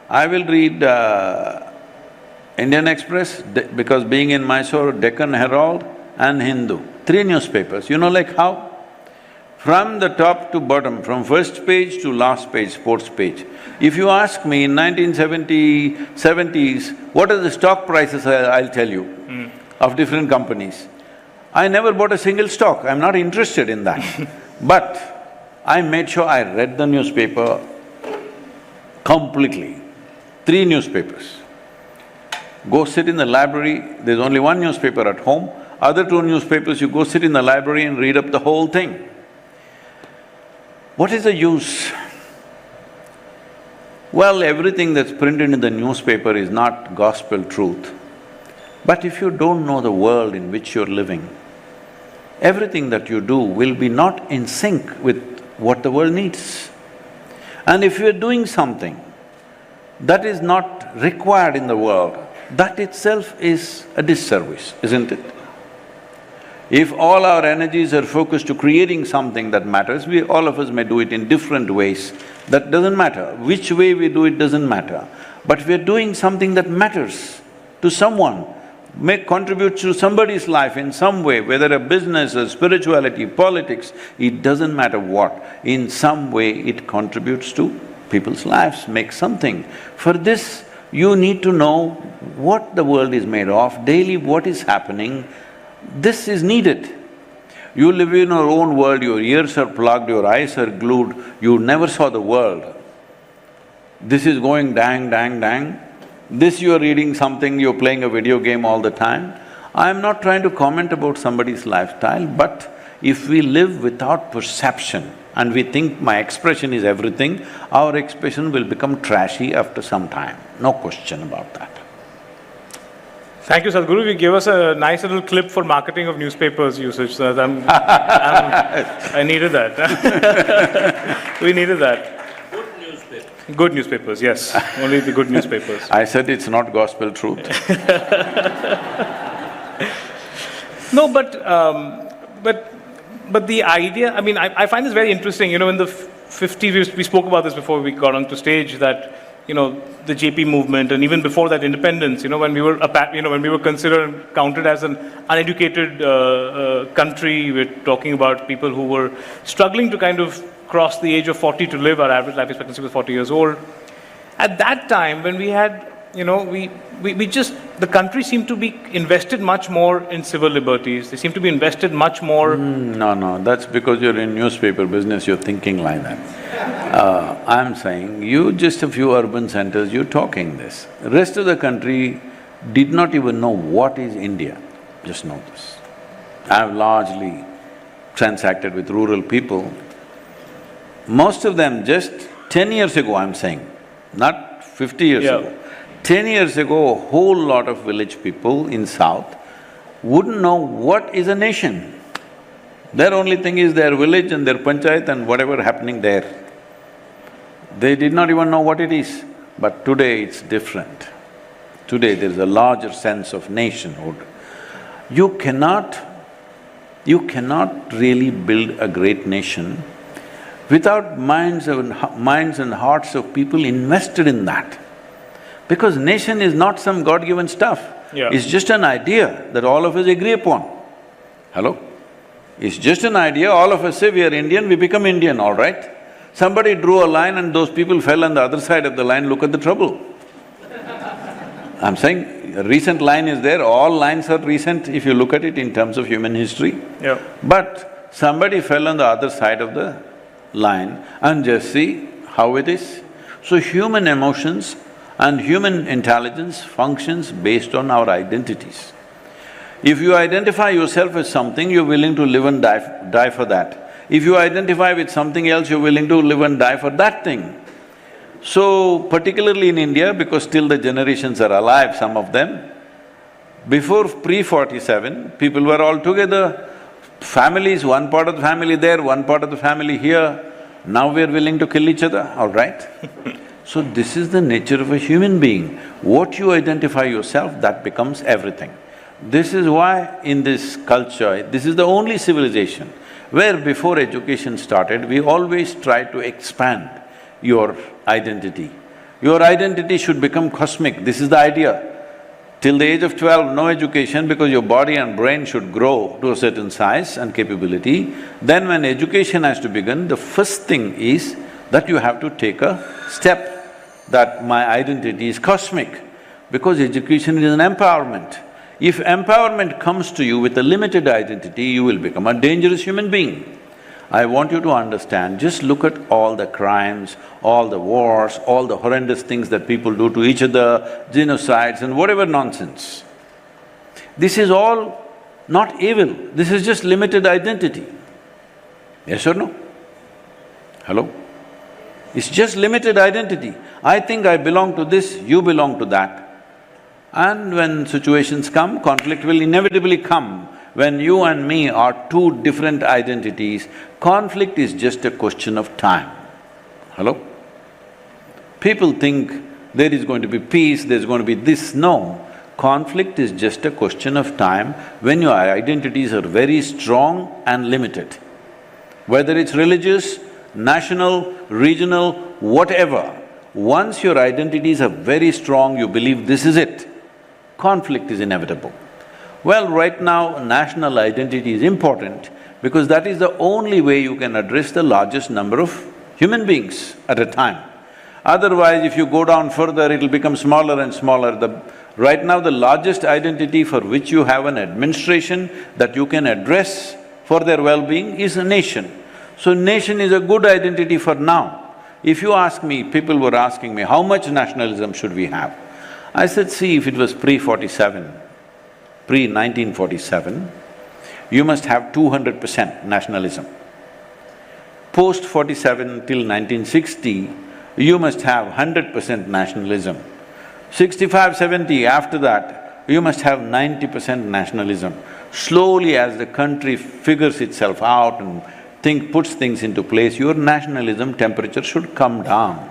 I will read Indian Express, because being in Mysore, Deccan Herald and Hindu, 3 newspapers. You know like how? From the top to bottom, from first page to last page, sports page. If you ask me in 1970s, what are the stock prices, I'll tell you, of different companies. I never bought a single stock, I'm not interested in that. But I made sure I read the newspaper completely, 3 newspapers. Go sit in the library, there's only 1 newspaper at home, other 2 newspapers, you go sit in the library and read up the whole thing. What is the use? Well, everything that's printed in the newspaper is not gospel truth. But if you don't know the world in which you're living, everything that you do will be not in sync with what the world needs. And if you're doing something that is not required in the world, that itself is a disservice, isn't it? If all our energies are focused to creating something that matters, all of us may do it in different ways, that doesn't matter. Which way we do it doesn't matter. But we're doing something that matters to someone, contributes to somebody's life in some way, whether a business, a spirituality, politics, it doesn't matter what. In some way it contributes to people's lives, makes something. For this, you need to know what the world is made of, daily what is happening. This is needed. You live in your own world, your ears are plugged, your eyes are glued, you never saw the world. This is going dang, dang, dang. This you're reading something, you're playing a video game all the time. I'm not trying to comment about somebody's lifestyle, but if we live without perception and we think my expression is everything, our expression will become trashy after some time, no question about that. Thank you, Sadhguru. You gave us a nice little clip for marketing of newspapers usage, so that I needed that. We needed that. Good newspaper. Good newspapers, yes. Only the good newspapers. I said it's not gospel truth. No, but the idea, I mean, I find this very interesting. You know, in the 50s, we spoke about this before we got onto stage, that, you know, the JP movement, and even before that, independence, you know, when we were considered and counted as an uneducated country, we're talking about people who were struggling to kind of cross the age of 40 to live. Our average life expectancy was 40 years old. At that time, when we had, you know, the country seemed to be invested much more in civil liberties. They seemed to be invested much more… No, that's because you're in newspaper business, you're thinking like that. I'm saying, you just a few urban centers, you're talking this. The rest of the country did not even know what is India, just know this. I've largely transacted with rural people. Most of them just 10 years ago, I'm saying, not 50 years ago. 10 years ago, a whole lot of village people in South wouldn't know what is a nation. Their only thing is their village and their panchayat and whatever happening there. They did not even know what it is. But today it's different. Today there's a larger sense of nationhood. You cannot really build a great nation without minds and hearts of people invested in that. Because nation is not some God-given stuff. It's just an idea that all of us agree upon. Hello? It's just an idea, all of us say we are Indian, we become Indian, all right? Somebody drew a line and those people fell on the other side of the line, look at the trouble. I'm saying, a recent line is there, all lines are recent if you look at it in terms of human history. Yeah. But somebody fell on the other side of the line and just see how it is. So human emotions and human intelligence functions based on our identities. If you identify yourself as something, you're willing to live and die for that. If you identify with something else, you're willing to live and die for that thing. So, particularly in India, because still the generations are alive, some of them, before pre-47, people were all together, families, one part of the family there, one part of the family here. Now we're willing to kill each other, all right? So this is the nature of a human being. What you identify yourself, that becomes everything. This is why in this culture, this is the only civilization where before education started, we always try to expand your identity. Your identity should become cosmic, this is the idea. Till the age of 12, no education because your body and brain should grow to a certain size and capability. Then when education has to begin, the first thing is that you have to take a step that my identity is cosmic, because education is an empowerment. If empowerment comes to you with a limited identity, you will become a dangerous human being. I want you to understand, just look at all the crimes, all the wars, all the horrendous things that people do to each other, genocides and whatever nonsense. This is all not evil, this is just limited identity. Yes or no? Hello? It's just limited identity. I think I belong to this, you belong to that. And when situations come, conflict will inevitably come. When you and me are two different identities, conflict is just a question of time. Hello? People think there is going to be peace, there's going to be this. No, conflict is just a question of time when your identities are very strong and limited. Whether it's religious, national, regional, whatever, once your identities are very strong, you believe this is it, conflict is inevitable. Well, right now, national identity is important because that is the only way you can address the largest number of human beings at a time. Otherwise, if you go down further, it'll become smaller and smaller. Right now, the largest identity for which you have an administration that you can address for their well-being is a nation. So, nation is a good identity for now. If you ask me, people were asking me, how much nationalism should we have? I said, see, if it was pre-47, pre-1947, you must have 200% nationalism. Post-47 till 1960, you must have 100% nationalism. 65, 70, after that, you must have 90% nationalism. Slowly as the country figures itself out and puts things into place, your nationalism temperature should come down.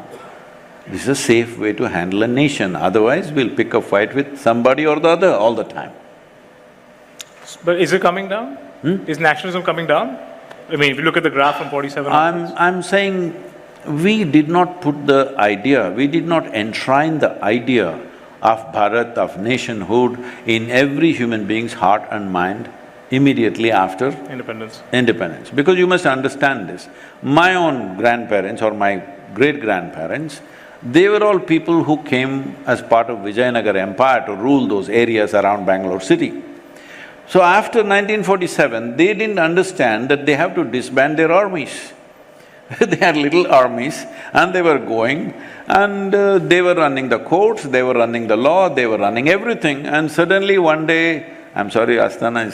This is a safe way to handle a nation, otherwise we'll pick a fight with somebody or the other all the time. But is it coming down? Is nationalism coming down? I mean, if you look at the graph from 47 onwards. I'm saying we did not put the idea, we did not enshrine the idea of Bharat, of nationhood in every human being's heart and mind immediately after independence. Because you must understand this, my own grandparents or my great-grandparents, they were all people who came as part of Vijayanagar Empire to rule those areas around Bangalore city. So after 1947, they didn't understand that they have to disband their armies. They had little armies and they were going and they were running the courts, they were running the law, they were running everything, and suddenly one day, I'm sorry, Asthana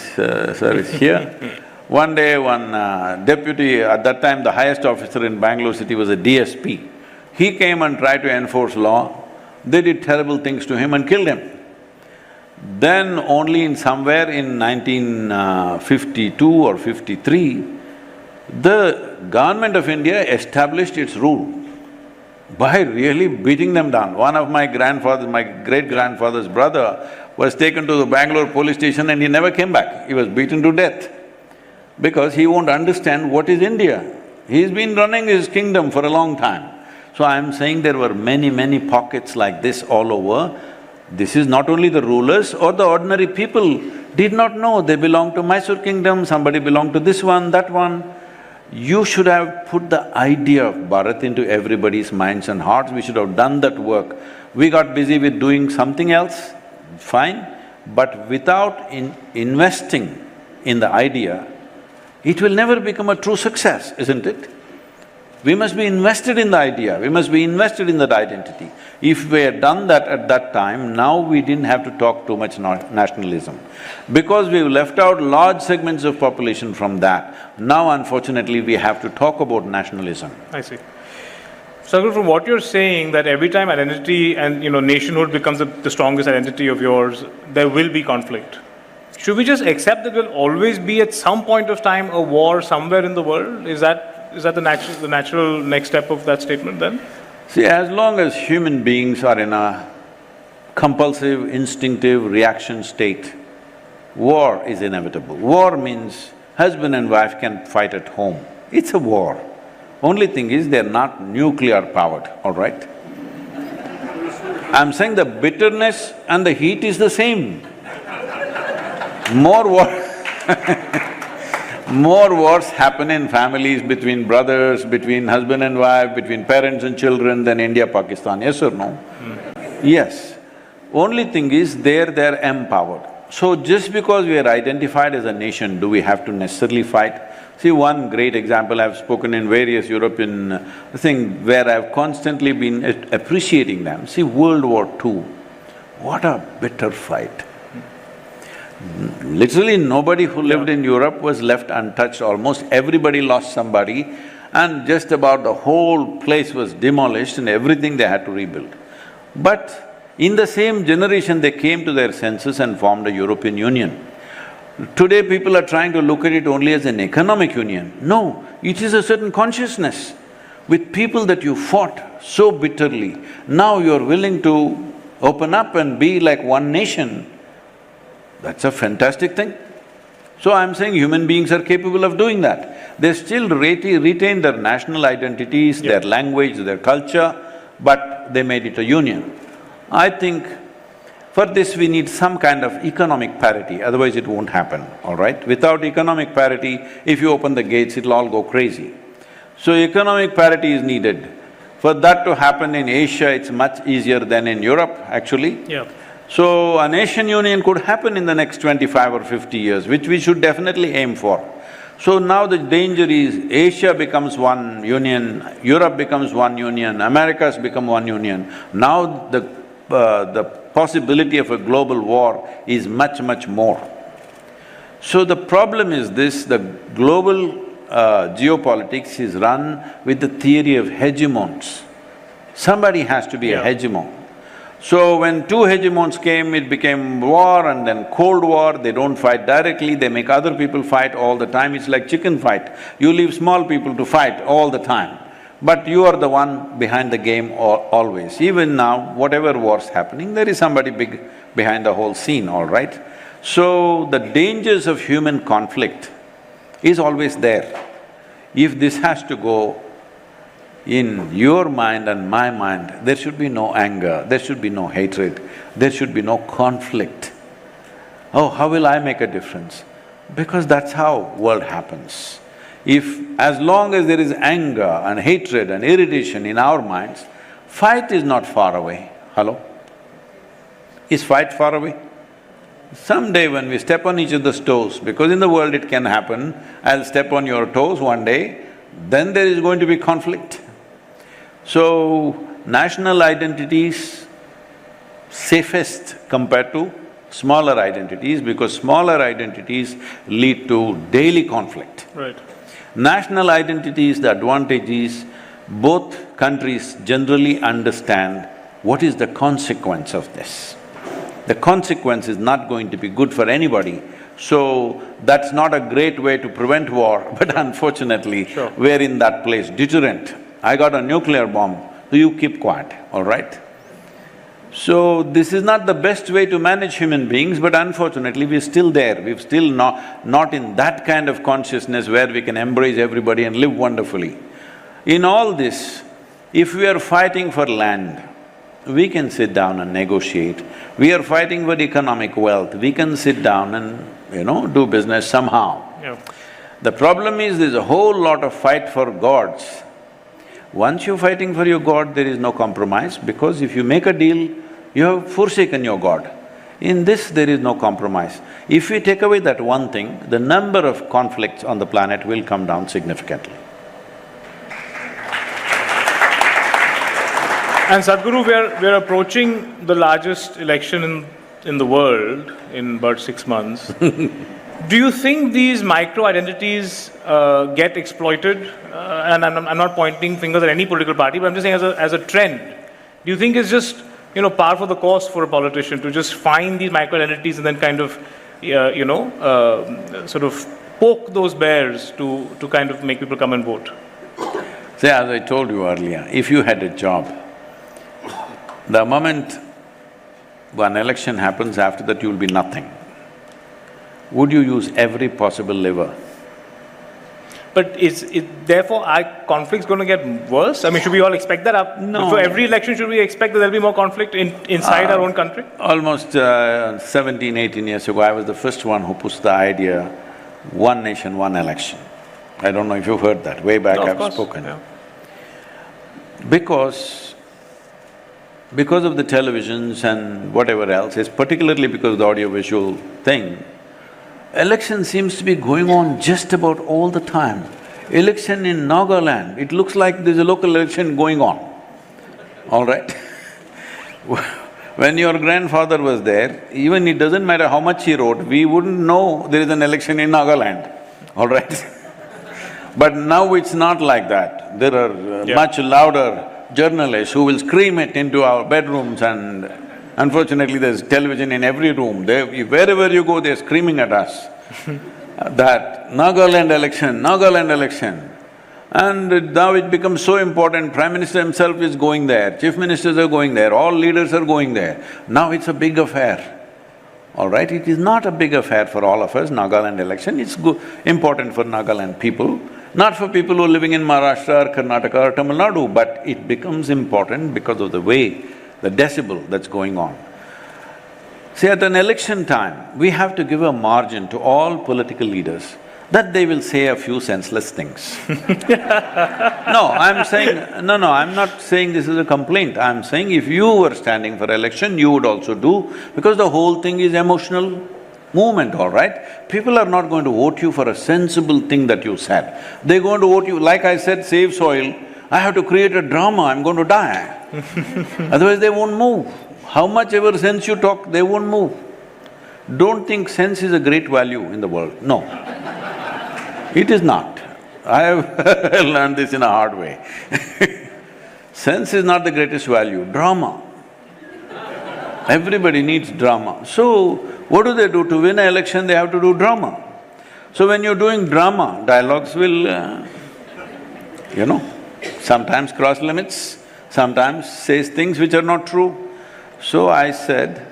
sir is here. One day, one deputy, at that time the highest officer in Bangalore city was a DSP. He came and tried to enforce law. They did terrible things to him and killed him. Then only in somewhere in 1952 or 53, the government of India established its rule by really beating them down. One of my grandfathers, my great-grandfather's brother was taken to the Bangalore police station and he never came back. He was beaten to death because he won't understand what is India. He's been running his kingdom for a long time. So I'm saying there were many pockets like this all over. This is not only the rulers or the ordinary people did not know they belong to Mysore kingdom, somebody belonged to this one, that one. You should have put the idea of Bharat into everybody's minds and hearts, we should have done that work. We got busy with doing something else, fine, but without investing in the idea, it will never become a true success, isn't it? We must be invested in the idea, we must be invested in that identity. If we had done that at that time, now we didn't have to talk too much nationalism. Because we've left out large segments of population from that, now unfortunately we have to talk about nationalism. I see. Sadhguru, from what you're saying, that every time identity and nationhood becomes the strongest identity of yours, there will be conflict. Should we just accept that there will always be at some point of time a war somewhere in the world? Is that the natural next step of that statement then? See, as long as human beings are in a compulsive, instinctive reaction state, war is inevitable. War means husband and wife can fight at home. It's a war. Only thing is, they're not nuclear powered, all right? I'm saying the bitterness and the heat is the same. More wars happen in families between brothers, between husband and wife, between parents and children than India, Pakistan, yes or no? Yes. Only thing is, they're empowered. So just because we are identified as a nation, do we have to necessarily fight? See, one great example, I've spoken in various European thing where I've constantly been appreciating them. See, World War II, what a bitter fight. Literally nobody who lived in Europe was left untouched, almost everybody lost somebody, and just about the whole place was demolished and everything they had to rebuild. But in the same generation, they came to their senses and formed a European Union. Today people are trying to look at it only as an economic union. No, it is a certain consciousness. With people that you fought so bitterly, now you're willing to open up and be like one nation. That's a fantastic thing. So I'm saying human beings are capable of doing that. They still retain their national identities, their language, their culture, but they made it a union. I think for this we need some kind of economic parity, otherwise it won't happen, all right? Without economic parity, if you open the gates, it'll all go crazy. So economic parity is needed. For that to happen in Asia, it's much easier than in Europe, actually. Yeah. So, a nation union could happen in the next 25 or 50 years, which we should definitely aim for. So now the danger is Asia becomes one union, Europe becomes one union, America's become one union. Now the possibility of a global war is much, much more. So the problem is this, the global geopolitics is run with the theory of hegemons. Somebody has to be a hegemon. So when two hegemons came, it became war and then Cold War, they don't fight directly, they make other people fight all the time, it's like chicken fight. You leave small people to fight all the time, but you are the one behind the game always. Even now, whatever war's happening, there is somebody big behind the whole scene, all right? So the dangers of human conflict is always there. If this has to go in your mind and my mind, there should be no anger, there should be no hatred, there should be no conflict. Oh, how will I make a difference? Because that's how world happens. As long as there is anger and hatred and irritation in our minds, fight is not far away. Hello? Is fight far away? Someday when we step on each other's toes, because in the world it can happen, I'll step on your toes one day, then there is going to be conflict. So, national identities safest compared to smaller identities, because smaller identities lead to daily conflict. Right. National identities, the advantage is both countries generally understand what is the consequence of this. The consequence is not going to be good for anybody, so that's not a great way to prevent war, but unfortunately, we're in that place, deterrent. I got a nuclear bomb, so you keep quiet, all right? So this is not the best way to manage human beings, but unfortunately we're still there, we're still not in that kind of consciousness where we can embrace everybody and live wonderfully. In all this, if we are fighting for land, we can sit down and negotiate. We are fighting for economic wealth, we can sit down and, do business somehow. Yeah. The problem is there's a whole lot of fight for gods. Once you're fighting for your god, there is no compromise, because if you make a deal, you have forsaken your god. In this, there is no compromise. If we take away that one thing, the number of conflicts on the planet will come down significantly. And Sadhguru, we're approaching the largest election in the world in about 6 months. Do you think these micro-identities get exploited? And I'm not pointing fingers at any political party, but I'm just saying as a trend. Do you think it's just, par for the course for a politician to just find these micro-identities and then kind of, sort of poke those bears to kind of make people come and vote? See, as I told you earlier, if you had a job, the moment one election happens, after that you'll be nothing. Would you use every possible lever? But therefore, are conflicts going to get worse? I mean, should we all expect that? No. For every election, should we expect that there'll be more conflict inside our own country? Almost 17, 18 years ago, I was the first one who pushed the idea, one nation, one election. I don't know if you've heard that, way back I've spoken. Yeah. Because of the televisions and whatever else, it's particularly because of the audio-visual thing, election seems to be going on just about all the time. Election in Nagaland, it looks like there's a local election going on, all right? When your grandfather was there, even it doesn't matter how much he wrote, we wouldn't know there is an election in Nagaland, all right? But now it's not like that. There are much louder journalists who will scream it into our bedrooms, and unfortunately there's television in every room. Wherever you go, they're screaming at us that Nagaland election. And now it becomes so important, Prime Minister himself is going there, Chief Ministers are going there, all leaders are going there. Now it's a big affair, all right? It is not a big affair for all of us, Nagaland election, it's important for Nagaland people, not for people who are living in Maharashtra or Karnataka or Tamil Nadu, but it becomes important because of the way, the decibel that's going on. See, at an election time, we have to give a margin to all political leaders that they will say a few senseless things. I'm not saying this is a complaint. I'm saying if you were standing for election, you would also do, because the whole thing is emotional movement, all right? People are not going to vote you for a sensible thing that you said. They're going to vote you, like I said, save soil, I have to create a drama, I'm going to die. Otherwise they won't move. How much ever sense you talk, they won't move. Don't think sense is a great value in the world, no. It is not. I have learned this in a hard way. Sense is not the greatest value, drama. Everybody needs drama. So, what do? To win an election, they have to do drama. So when you're doing drama, dialogues will, sometimes cross limits, sometimes says things which are not true. So I said,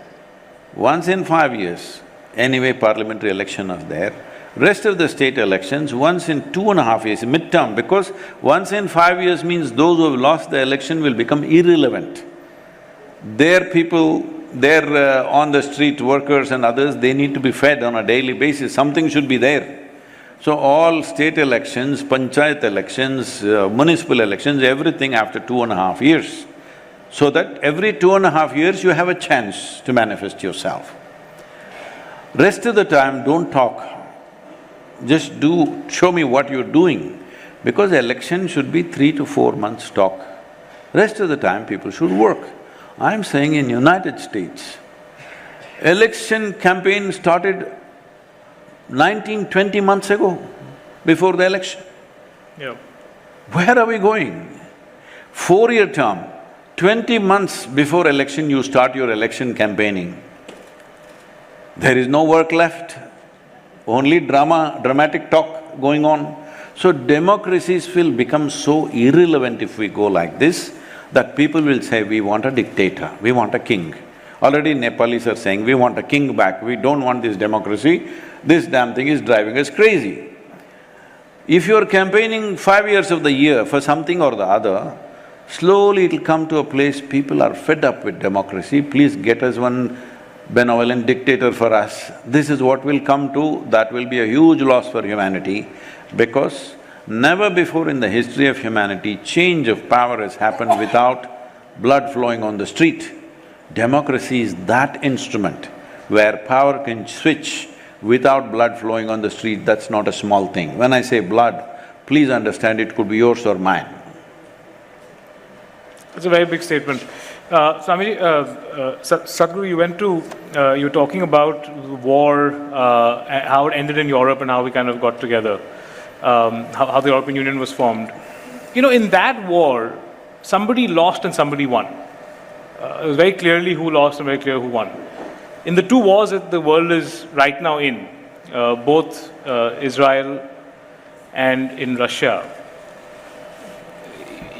once in 5 years, anyway parliamentary election are there, rest of the state elections, once in 2.5 years, midterm, because once in 5 years means those who have lost the election will become irrelevant. Their people, their on the street workers and others, they need to be fed on a daily basis, something should be there. So all state elections, panchayat elections, municipal elections, everything after 2.5 years. So that every 2.5 years you have a chance to manifest yourself. Rest of the time, don't talk. Just show me what you're doing, because election should be 3 to 4 months talk. Rest of the time, people should work. I'm saying in United States, election campaign started 19, 20 months ago, before the election. Yeah. Where are we going? 4-year term, 20 months before election you start your election campaigning. There is no work left, only dramatic talk going on. So democracies will become so irrelevant if we go like this, that people will say, we want a dictator, we want a king. Already Nepalis are saying, we want a king back, we don't want this democracy, this damn thing is driving us crazy. If you're campaigning 5 years of the year for something or the other, slowly it'll come to a place, people are fed up with democracy, please get us one benevolent dictator for us. This is what will come to, that will be a huge loss for humanity, because never before in the history of humanity, change of power has happened without blood flowing on the street. Democracy is that instrument where power can switch without blood flowing on the street. That's not a small thing. When I say blood, please understand it could be yours or mine. It's a very big statement. Swamiji, Sadhguru, you were talking about war, how it ended in Europe and how we kind of got together, how the European Union was formed. You know, in that war, somebody lost and somebody won. It was very clearly who lost and very clear who won. In the two wars that the world is right now in, both Israel and in Russia,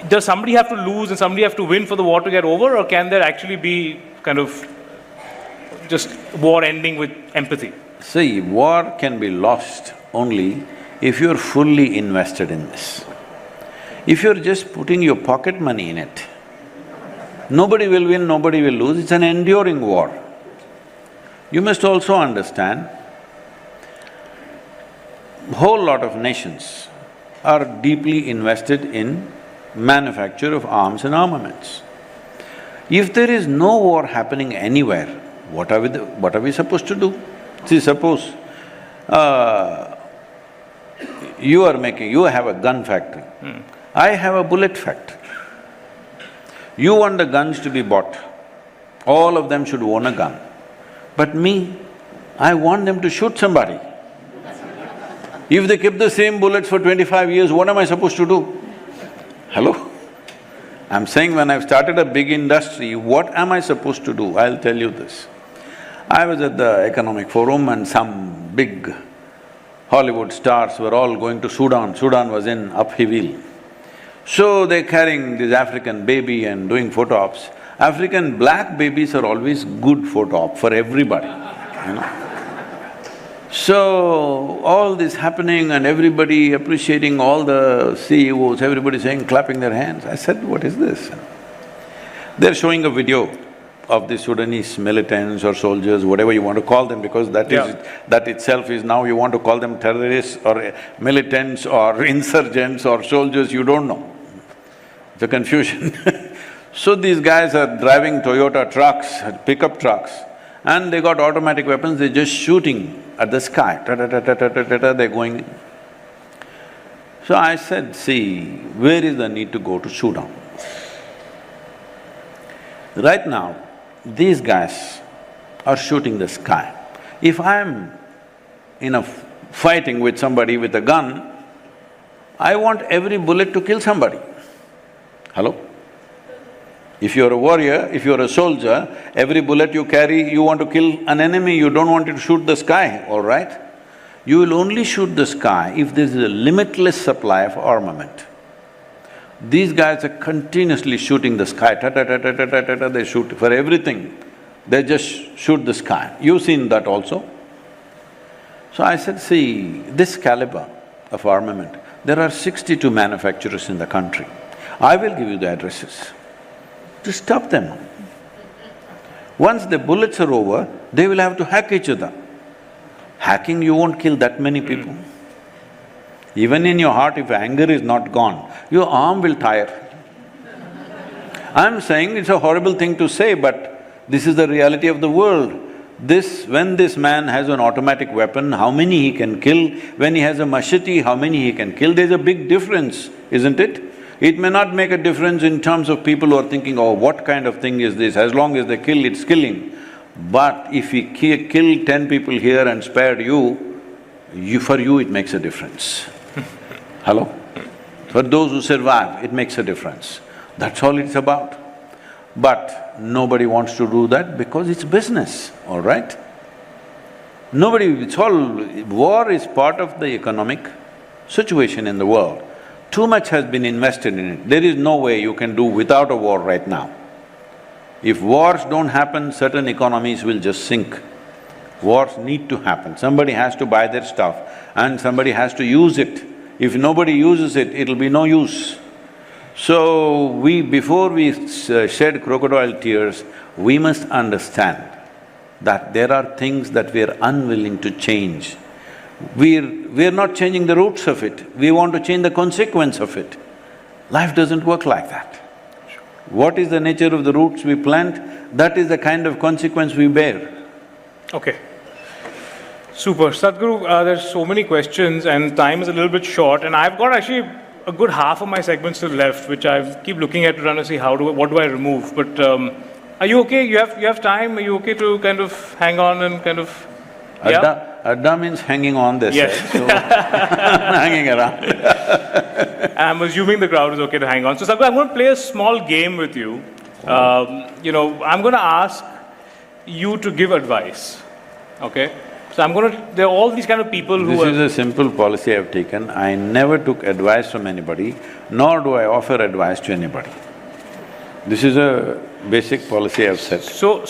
does somebody have to lose and somebody have to win for the war to get over, or can there actually be kind of just war ending with empathy? See, war can be lost only if you're fully invested in this. If you're just putting your pocket money in it, nobody will win, nobody will lose, it's an enduring war. You must also understand, whole lot of nations are deeply invested in manufacture of arms and armaments. If there is no war happening anywhere, what are we supposed to do? See, suppose you have a gun factory, I have a bullet factory. You want the guns to be bought, all of them should own a gun. But me, I want them to shoot somebody. If they keep the same bullets for 25 years, what am I supposed to do? Hello? I'm saying when I've started a big industry, what am I supposed to do? I'll tell you this. I was at the Economic Forum and some big Hollywood stars were all going to Sudan. Sudan was in upheaval. So they're carrying this African baby and doing photo ops. African black babies are always good photo op for everybody, you know. So, all this happening and everybody appreciating, all the CEOs, everybody saying, clapping their hands. I said, what is this? They're showing a video of the Sudanese militants or soldiers, whatever you want to call them, because that itself is now you want to call them terrorists or militants or insurgents or soldiers, you don't know. It's a confusion. So these guys are driving Toyota trucks, pickup trucks, and they got automatic weapons, they're just shooting at the sky, ta-ta-ta-ta-ta-ta-ta, they're going in. So I said, see, where is the need to go to Sudan? Right now, these guys are shooting the sky. If I'm in a fighting with somebody with a gun, I want every bullet to kill somebody. Hello? If you're a warrior, if you're a soldier, every bullet you carry, you want to kill an enemy, you don't want it to shoot the sky, all right? You will only shoot the sky if there is a limitless supply of armament. These guys are continuously shooting the sky, ta-ta-ta-ta-ta-ta-ta, they shoot for everything. They just shoot the sky. You've seen that also. So I said, see, this caliber of armament, there are 62 manufacturers in the country. I will give you the addresses. To stop them. Once the bullets are over, they will have to hack each other. Hacking, you won't kill that many people. Even in your heart, if anger is not gone, your arm will tire. I'm saying it's a horrible thing to say, but this is the reality of the world. When this man has an automatic weapon, how many he can kill? When he has a machete, how many he can kill? There's a big difference, isn't it? It may not make a difference in terms of people who are thinking, oh, what kind of thing is this? As long as they kill, it's killing. But if he killed 10 people here and spared you, for you it makes a difference. Hello? For those who survive, it makes a difference. That's all it's about. But nobody wants to do that because it's business, all right? War is part of the economic situation in the world. Too much has been invested in it. There is no way you can do without a war right now. If wars don't happen, certain economies will just sink. Wars need to happen. Somebody has to buy their stuff and somebody has to use it. If nobody uses it, it'll be no use. So before we shed crocodile tears, we must understand that there are things that we are unwilling to change. We're not changing the roots of it, we want to change the consequence of it. Life doesn't work like that. What is the nature of the roots we plant, that is the kind of consequence we bear. Okay. Super. Sadhguru, there's so many questions and time is a little bit short, and I've got actually a good half of my segments still left, which I keep looking at trying to see what do I remove. But are you okay? You have time? Are you okay to kind of hang on and kind of… Adda means hanging on, they Yes. say, so hanging around. I'm assuming the crowd is okay to hang on. So Sadhguru, I'm going to play a small game with you. I'm going to ask you to give advice, okay? So there are all these kind of people who… This is a simple policy I've taken. I never took advice from anybody, nor do I offer advice to anybody. This is a basic policy I've set. So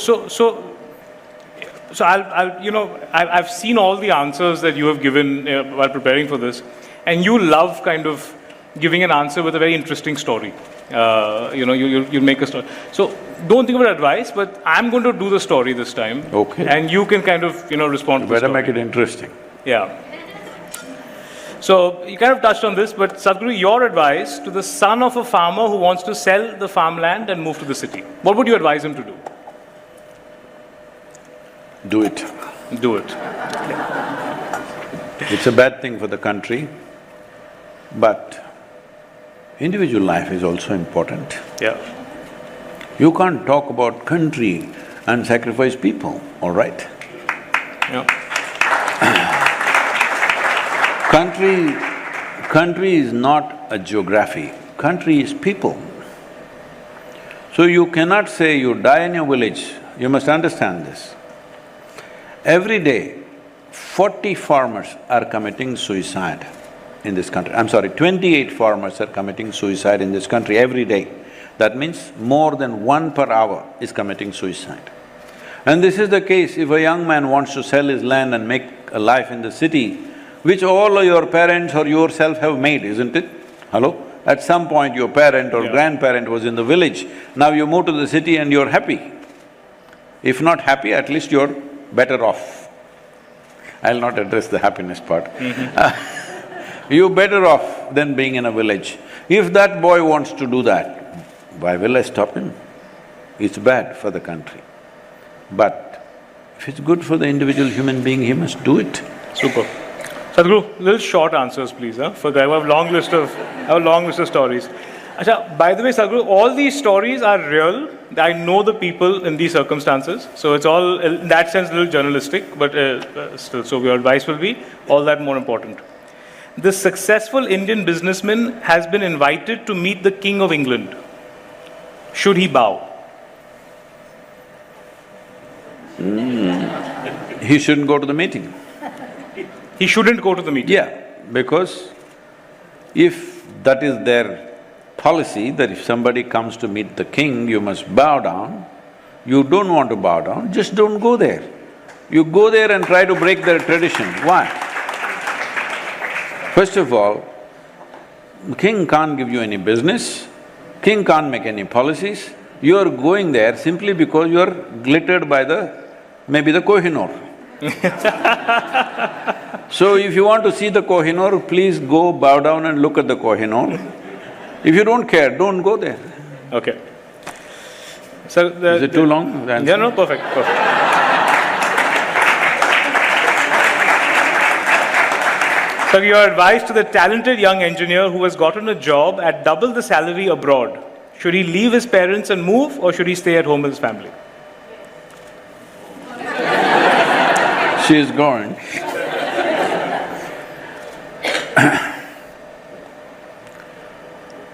I've seen all the answers that you have given while preparing for this, and you love kind of giving an answer with a very interesting story. You'll make a story. So don't think about advice, but I'm going to do the story this time. Okay. And you can kind of, respond to the Better story. make it interesting. Yeah. So you kind of touched on this, but Sadhguru, your advice to the son of a farmer who wants to sell the farmland and move to the city, what would you advise him to do? Do it. Do it. It's a bad thing for the country, but individual life is also important. Yeah. You can't talk about country and sacrifice people, all right? Yeah. Country is not a geography, country is people. So you cannot say you die in your village, you must understand this. Every day, 40 farmers are committing suicide in this country. 28 farmers are committing suicide in this country every day. That means more than 1 per hour is committing suicide. And this is the case if a young man wants to sell his land and make a life in the city, which all your parents or yourself have made, isn't it? Hello? At some point your parent or grandparent was in the village, now you move to the city and you're happy. If not happy, at least you're better off. I'll not address the happiness part. You're better off than being in a village. If that boy wants to do that, why will I stop him? It's bad for the country. But if it's good for the individual human being, he must do it. Super. Sadhguru, little short answers please, for I have a long list of stories. Achha, by the way, Sadhguru, all these stories are real. I know the people in these circumstances, so it's all, in that sense, a little journalistic, but still, so your advice will be all that more important. The successful Indian businessman has been invited to meet the King of England. Should he bow? He shouldn't go to the meeting. He shouldn't go to the meeting? Yeah, because if that is their policy, that if somebody comes to meet the king, you must bow down, you don't want to bow down, just don't go there. You go there and try to break their tradition. Why? First of all, the king can't give you any business, king can't make any policies, you're going there simply because you're glittered by maybe the Kohinoor. So if you want to see the Kohinoor, please go bow down and look at the Kohinoor. If you don't care, don't go there. Okay. So is it too long? Yeah, no, perfect. So your advice to the talented young engineer who has gotten a job at double the salary abroad, should he leave his parents and move, or should he stay at home with his family? She is going.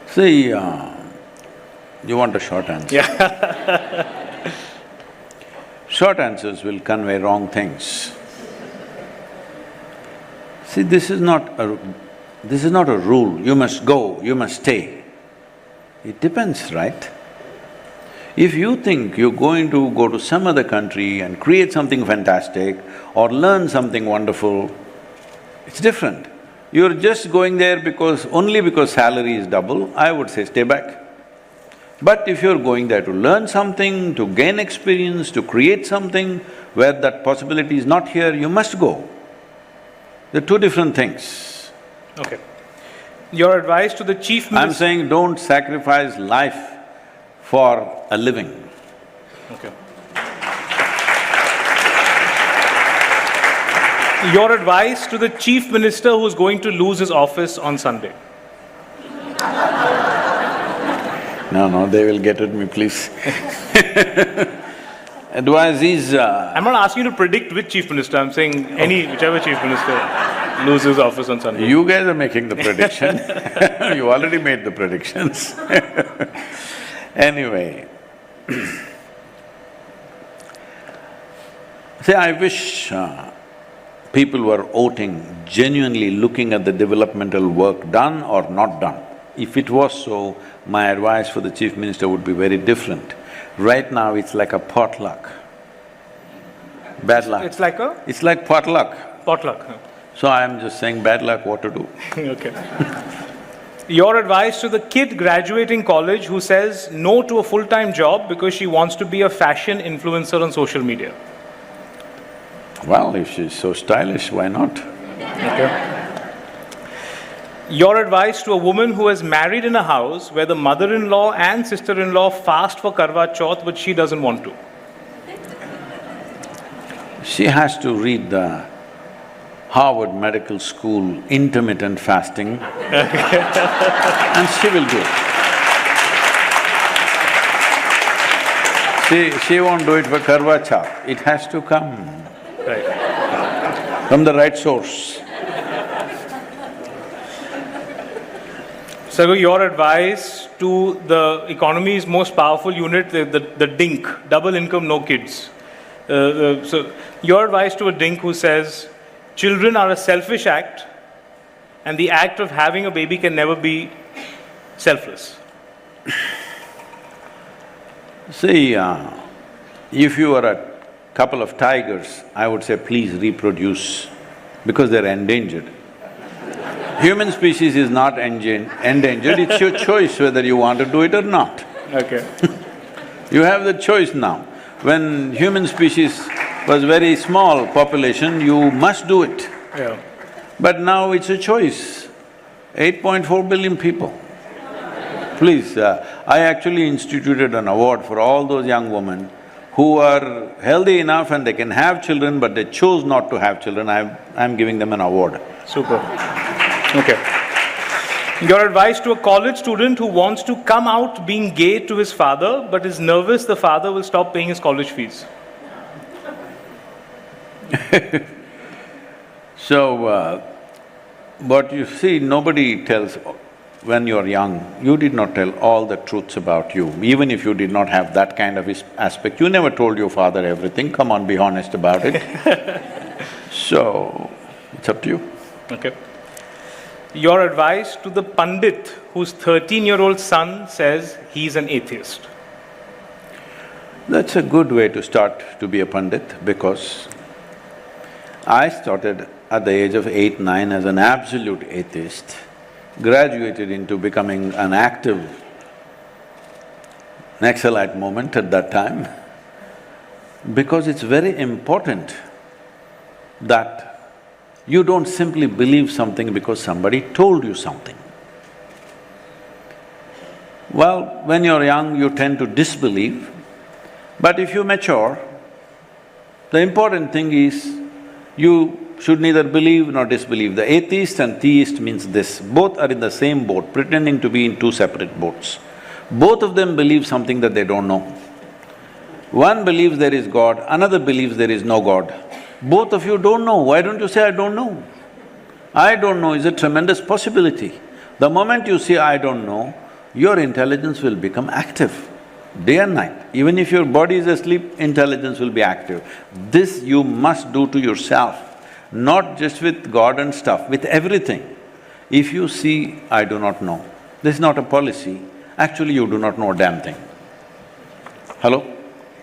See, you want a short answer? Yeah. Short answers will convey wrong things. See, this is not a rule, you must go, you must stay. It depends, right? If you think you're going to go to some other country and create something fantastic or learn something wonderful, it's different. You're just going there only because salary is double, I would say stay back. But if you're going there to learn something, to gain experience, to create something where that possibility is not here, you must go. They're two different things. Okay. Your advice to the chief minister… I'm saying don't sacrifice life for a living. Okay. Your advice to the chief minister who's going to lose his office on Sunday. No, they will get at me, please. Advice is… I'm not asking you to predict which chief minister, I'm saying whichever chief minister loses office on Sunday. You guys are making the prediction. You already made the predictions. Anyway, see, I wish people were voting, genuinely looking at the developmental work done or not done. If it was so, my advice for the chief minister would be very different. Right now, it's like a potluck. Bad luck. It's like a… It's like potluck. Potluck. So I'm just saying bad luck, what to do. Okay. Your advice to the kid graduating college who says no to a full-time job because she wants to be a fashion influencer on social media. Well, if she's so stylish, why not? Okay. Your advice to a woman who is married in a house where the mother-in-law and sister-in-law fast for Karwa Chauth but she doesn't want to. She has to read the Harvard Medical School intermittent fasting and she will do it. She won't do it for Karwa Chauth, it has to come from the right source. So your advice to the economy's most powerful unit, the DINK, double income, no kids. So your advice to a DINK who says, children are a selfish act and the act of having a baby can never be selfless. See, if you are a couple of tigers, I would say please reproduce because they're endangered. Human species is not endangered, it's your choice whether you want to do it or not. Okay. You have the choice now. When human species was very small population, you must do it. Yeah. But now it's a choice. 8.4 billion people. Please, I actually instituted an award for all those young women who are healthy enough and they can have children but they chose not to have children, I'm giving them an award. Super. Okay. Your advice to a college student who wants to come out being gay to his father but is nervous the father will stop paying his college fees. So, what you see, nobody tells when you're young, you did not tell all the truths about you. Even if you did not have that kind of aspect, you never told your father everything, come on, be honest about it. So, it's up to you. Okay. Your advice to the Pandit whose 13-year-old son says he's an atheist. That's a good way to start to be a Pandit because I started at the age of 8, 9 as an absolute atheist, graduated into becoming an active Naxalite movement at that time because it's very important that you don't simply believe something because somebody told you something. Well, when you're young, you tend to disbelieve, but if you mature, the important thing is you should neither believe nor disbelieve. The atheist and theist means this, both are in the same boat, pretending to be in two separate boats. Both of them believe something that they don't know. One believes there is God, another believes there is no God. Both of you don't know, why don't you say, I don't know? I don't know is a tremendous possibility. The moment you say, I don't know, your intelligence will become active, day and night. Even if your body is asleep, intelligence will be active. This you must do to yourself, not just with God and stuff, with everything. If you see, I do not know, this is not a policy, actually you do not know a damn thing. Hello?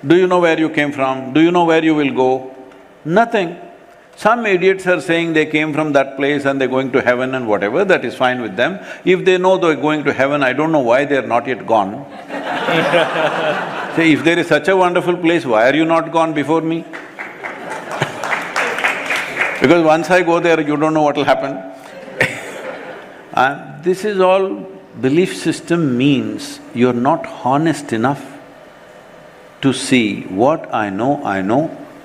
Do you know where you came from? Do you know where you will go? Nothing. Some idiots are saying they came from that place and they're going to heaven and whatever, that is fine with them. If they know they're going to heaven, I don't know why they're not yet gone. Say, if there is such a wonderful place, why are you not gone before me? Because once I go there, you don't know what will happen. And this is all belief system means you're not honest enough to see what I know,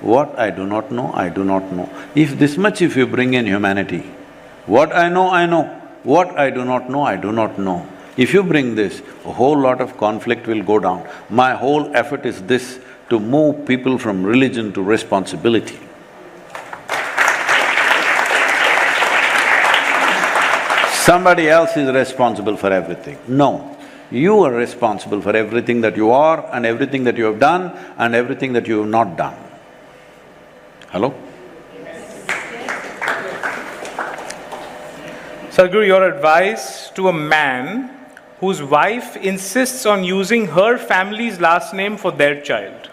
what I do not know, I do not know. If this much if you bring in humanity, what I know, what I do not know, I do not know. If you bring this, a whole lot of conflict will go down. My whole effort is this, to move people from religion to responsibility. Somebody else is responsible for everything. No, you are responsible for everything that you are and everything that you have done and everything that you have not done. Hello? Sadhguru, your advice to a man whose wife insists on using her family's last name for their child.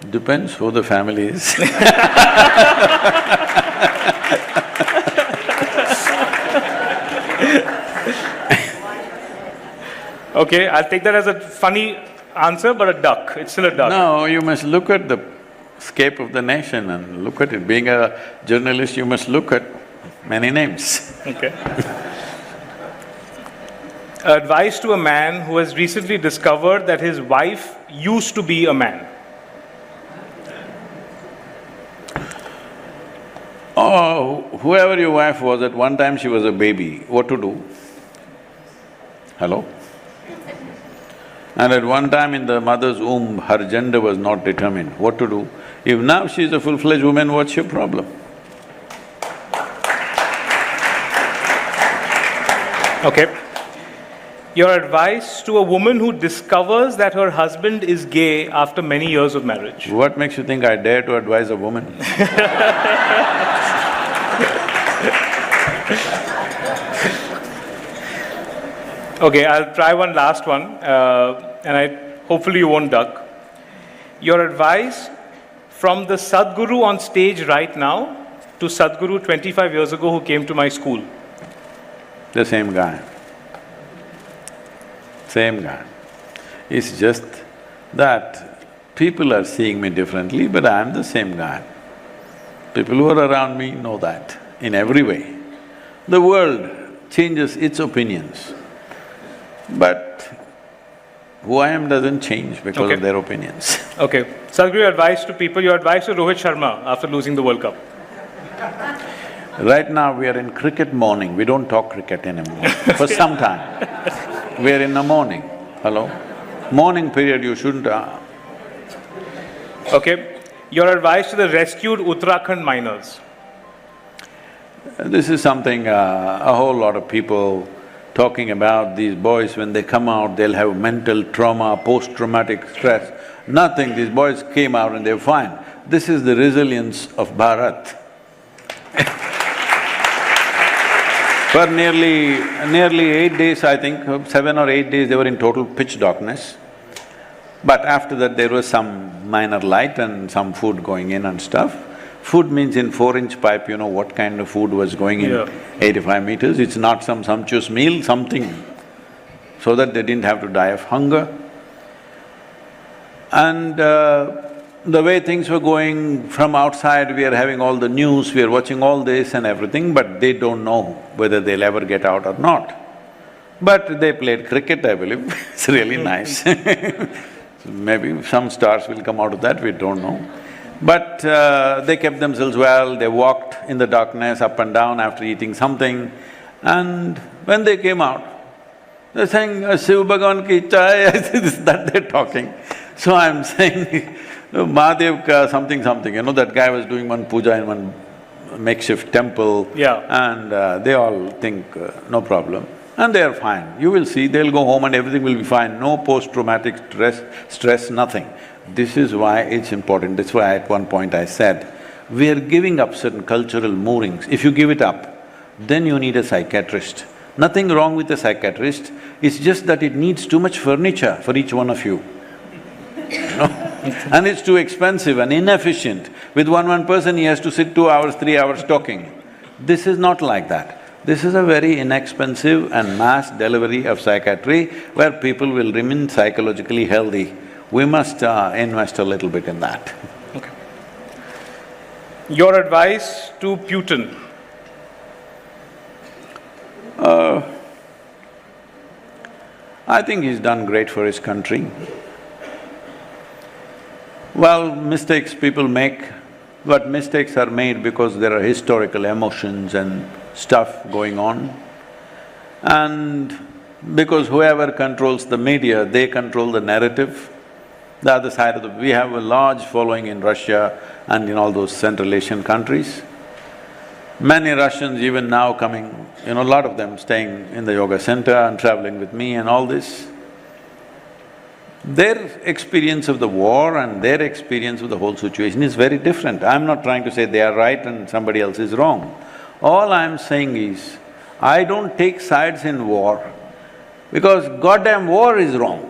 Depends who the family is. Okay, I'll take that as a funny answer, but a duck. It's still a duck. No, you must look at the scape of the nation and look at it. Being a journalist, you must look at many names. Okay. Advice to a man who has recently discovered that his wife used to be a man. Oh, whoever your wife was, at one time she was a baby, what to do? Hello? And at one time in the mother's womb, her gender was not determined, what to do? If now she is a full-fledged woman, what's your problem? Okay. Your advice to a woman who discovers that her husband is gay after many years of marriage. What makes you think I dare to advise a woman? Okay, I'll try one last one, and hopefully you won't duck. Your advice from the Sadhguru on stage right now to Sadhguru 25 years ago who came to my school. The same guy. Same guy. It's just that people are seeing me differently, but I am the same guy. People who are around me know that in every way. The world changes its opinions, but who I am doesn't change because of their opinions. Okay. Sadhguru, your advice to people, your advice to Rohit Sharma after losing the World Cup. Right now we are in cricket morning, we don't talk cricket anymore, for some time. We are in the morning, hello? Morning period you shouldn't… Okay. Your advice to the rescued Uttarakhand miners. This is something a whole lot of people talking about. These boys, when they come out, they'll have mental trauma, post-traumatic stress. Nothing, these boys came out and they're fine. This is the resilience of Bharat. For nearly 8 days, I think, 7 or 8 days, they were in total pitch darkness. But after that, there was some minor light and some food going in and stuff. Food means in 4-inch pipe, you know what kind of food was going in 85 meters. It's not some sumptuous meal, something, so that they didn't have to die of hunger. And the way things were going from outside, we are having all the news, we are watching all this and everything, but they don't know whether they'll ever get out or not. But they played cricket, I believe, it's really nice. Maybe some stars will come out of that, we don't know. But they kept themselves well, they walked in the darkness up and down after eating something, and when they came out, they're saying, Shiv Bhagavan ki chai, that they're talking. So I'm saying, Mahadev ka something, you know, that guy was doing one puja in one makeshift temple. And they all think, no problem. And they are fine. You will see, they'll go home and everything will be fine. No post-traumatic stress, nothing. This is why it's important. That's why at one point I said, we are giving up certain cultural moorings. If you give it up, then you need a psychiatrist. Nothing wrong with a psychiatrist, it's just that it needs too much furniture for each one of you. And it's too expensive and inefficient. With one person, he has to sit 2 hours, 3 hours talking. This is not like that. This is a very inexpensive and mass delivery of psychiatry where people will remain psychologically healthy. We must invest a little bit in that. Okay. Your advice to Putin? I think he's done great for his country. Well, mistakes people make, but mistakes are made because there are historical emotions and stuff going on. And because whoever controls the media, they control the narrative. The other side of we have a large following in Russia and in all those Central Asian countries. Many Russians even now coming, a lot of them staying in the yoga center and traveling with me and all this. Their experience of the war and their experience of the whole situation is very different. I'm not trying to say they are right and somebody else is wrong. All I'm saying is, I don't take sides in war because goddamn war is wrong,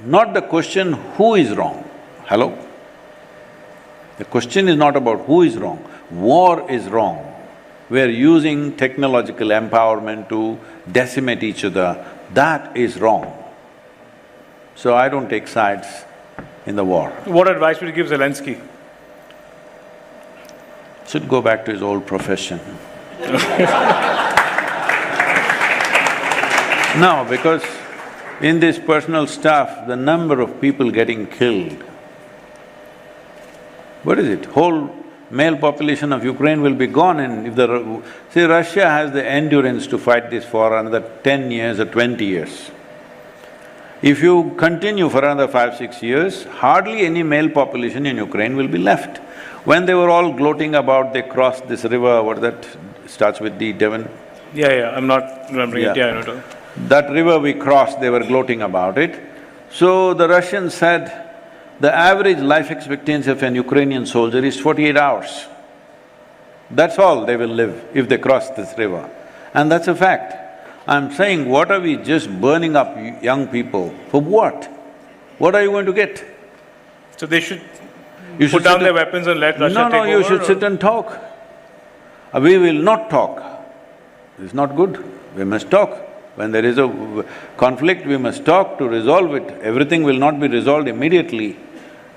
not the question who is wrong. Hello? The question is not about who is wrong, war is wrong. We're using technological empowerment to decimate each other, that is wrong. So I don't take sides in the war. What advice would you give Zelensky? Should go back to his old profession. No, because in this personal stuff, the number of people getting killed, what is it? Whole male population of Ukraine will be gone and if the… See, Russia has the endurance to fight this for another 10 years or 20 years. If you continue for another 5-6 years, hardly any male population in Ukraine will be left. When they were all gloating about they crossed this river, what that starts with D, Devon? Yeah, I'm not remembering it, yeah, I know. That river we crossed, they were gloating about it. So the Russians said, the average life expectancy of an Ukrainian soldier is 48 hours. That's all they will live if they cross this river. And that's a fact. I'm saying, what are we just burning up young people? For what? What are you going to get? So they should put down their weapons and let Russia take over? No, you should sit and talk. We will not talk. It's not good. We must talk. When there is a conflict, we must talk to resolve it. Everything will not be resolved immediately,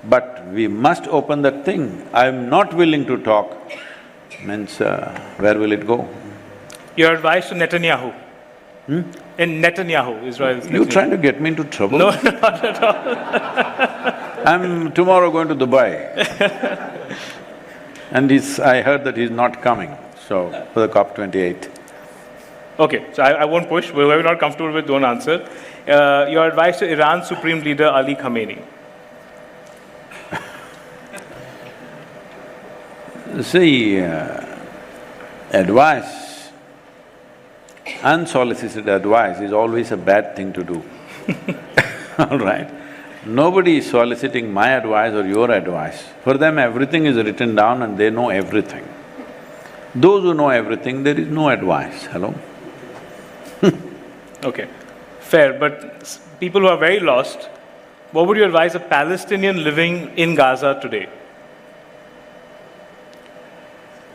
but we must open that thing. I'm not willing to talk, means where will it go? Your advice to Netanyahu? In Netanyahu, Israel's Netanyahu. You trying to get me into trouble? No, not at all. I'm tomorrow going to Dubai. And I heard that he's not coming, so, for the COP28. Okay, so I won't push, whoever you're not comfortable with, don't answer. Your advice to Iran's Supreme Leader Ali Khamenei? See, advice, unsolicited advice is always a bad thing to do. All right? Nobody is soliciting my advice or your advice. For them, everything is written down and they know everything. Those who know everything, there is no advice. Hello? Okay, fair, but people who are very lost, what would you advise a Palestinian living in Gaza today?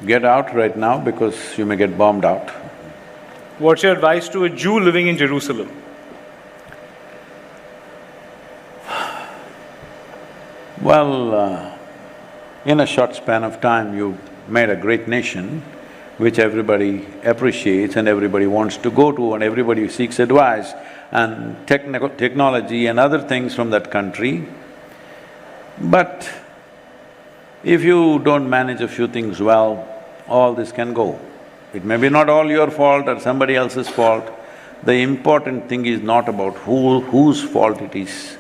Get out right now because you may get bombed out. What's your advice to a Jew living in Jerusalem? Well, in a short span of time, you made a great nation, which everybody appreciates and everybody wants to go to and everybody seeks advice and technology and other things from that country. But if you don't manage a few things well, all this can go. It may be not all your fault or somebody else's fault. The important thing is not about whose fault it is.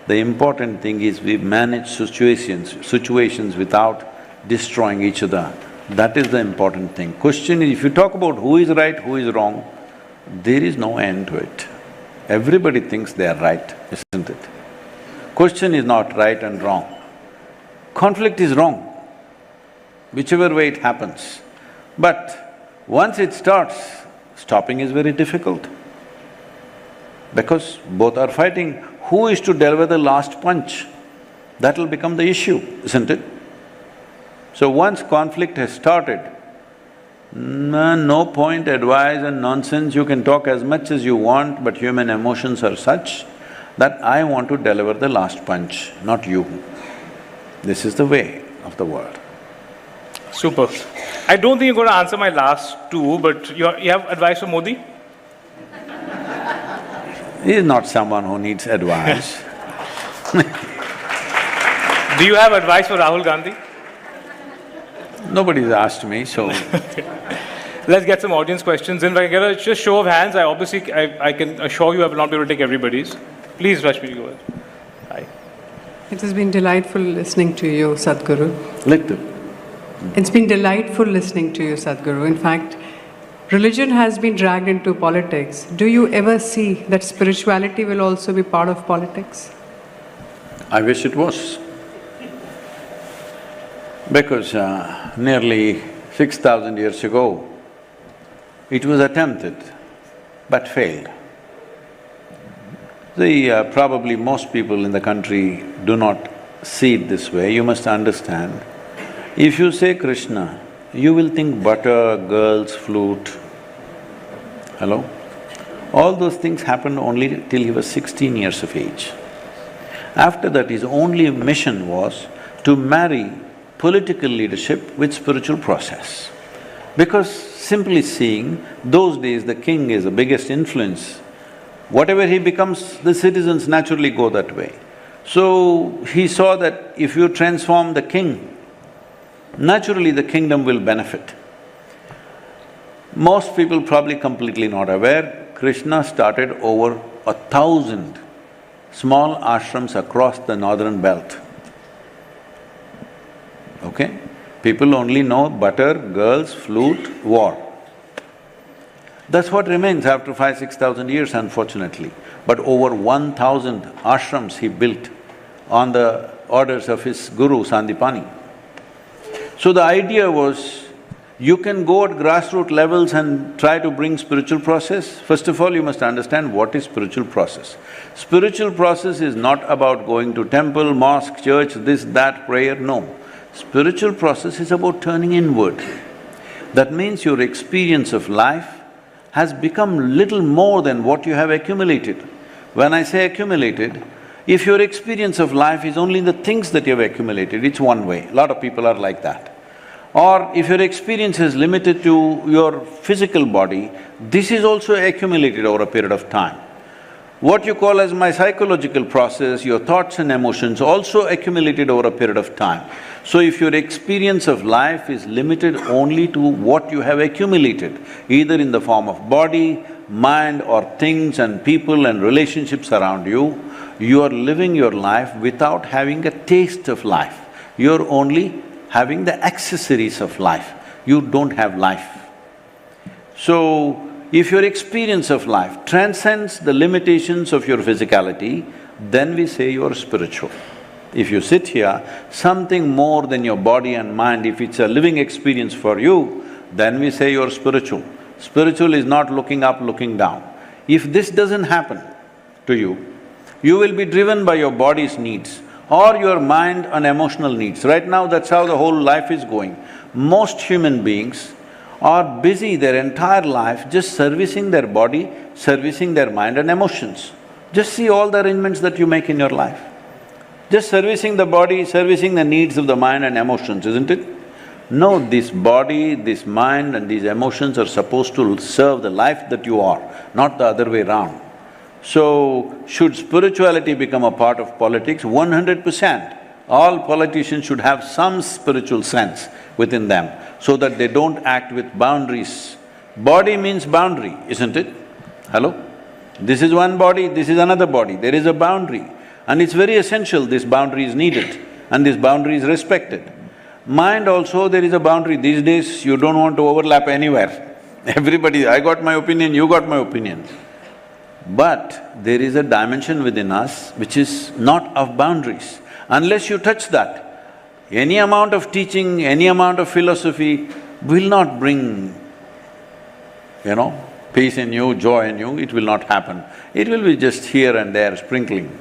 The important thing is we manage situations without destroying each other. That is the important thing. Question is, if you talk about who is right, who is wrong, there is no end to it. Everybody thinks they are right, isn't it? Question is not right and wrong. Conflict is wrong, whichever way it happens. But once it starts, stopping is very difficult. Because both are fighting, who is to deliver the last punch? That will become the issue, isn't it? So once conflict has started, No point, advice and nonsense. You can talk as much as you want, but human emotions are such that I want to deliver the last punch, not you. This is the way of the world. Super. I don't think you're going to answer my last two, but you have advice for Modi? He is not someone who needs advice. Do you have advice for Rahul Gandhi? Nobody's asked me, so… Let's get some audience questions in. If I get a just show of hands, I can assure you I will not be able to take everybody's. Please, Rashmi, go ahead. Hi. It has been delightful listening to you, Sadhguru. Little. It's been delightful listening to you, Sadhguru. In fact, religion has been dragged into politics. Do you ever see that spirituality will also be part of politics? I wish it was. Because nearly 6,000 years ago, it was attempted but failed. Probably most people in the country do not see it this way. You must understand, if you say Krishna, you will think butter, girls, flute. Hello? All those things happened only till he was 16 years of age. After that, his only mission was to marry political leadership with spiritual process. Because simply seeing, those days the king is the biggest influence. Whatever he becomes, the citizens naturally go that way. So he saw that if you transform the king, naturally the kingdom will benefit. Most people probably completely not aware, Krishna started over 1,000 small ashrams across the northern belt. Okay? People only know butter, girls, flute, war. That's what remains after 5,000–6,000 years, unfortunately. But over 1,000 ashrams he built on the orders of his guru, Sandipani. So the idea was, you can go at grassroots levels and try to bring spiritual process. First of all, you must understand what is spiritual process. Spiritual process is not about going to temple, mosque, church, this, that, prayer, no. Spiritual process is about turning inward. That means your experience of life has become little more than what you have accumulated. When I say accumulated, if your experience of life is only the things that you have accumulated, it's one way. A lot of people are like that. Or if your experience is limited to your physical body, this is also accumulated over a period of time. What you call as my psychological process, your thoughts and emotions also accumulated over a period of time. So if your experience of life is limited only to what you have accumulated, either in the form of body, mind or things and people and relationships around you, you are living your life without having a taste of life. You're only having the accessories of life. You don't have life. So, if your experience of life transcends the limitations of your physicality, then we say you are spiritual. If you sit here, something more than your body and mind, if it's a living experience for you, then we say you're spiritual. Spiritual is not looking up, looking down. If this doesn't happen to you, you will be driven by your body's needs or your mind and emotional needs. Right now, that's how the whole life is going. Most human beings are busy their entire life just servicing their body, servicing their mind and emotions. Just see all the arrangements that you make in your life. Just servicing the body, servicing the needs of the mind and emotions, isn't it? No, this body, this mind and these emotions are supposed to serve the life that you are, not the other way around. So, should spirituality become a part of politics? 100%. All politicians should have some spiritual sense within them, so that they don't act with boundaries. Body means boundary, isn't it? Hello? This is one body, this is another body, there is a boundary. And it's very essential, this boundary is needed and this boundary is respected. Mind also, there is a boundary. These days, you don't want to overlap anywhere. Everybody, I got my opinion, you got my opinion. But there is a dimension within us which is not of boundaries. Unless you touch that, any amount of teaching, any amount of philosophy will not bring, peace in you, joy in you, it will not happen. It will be just here and there sprinkling.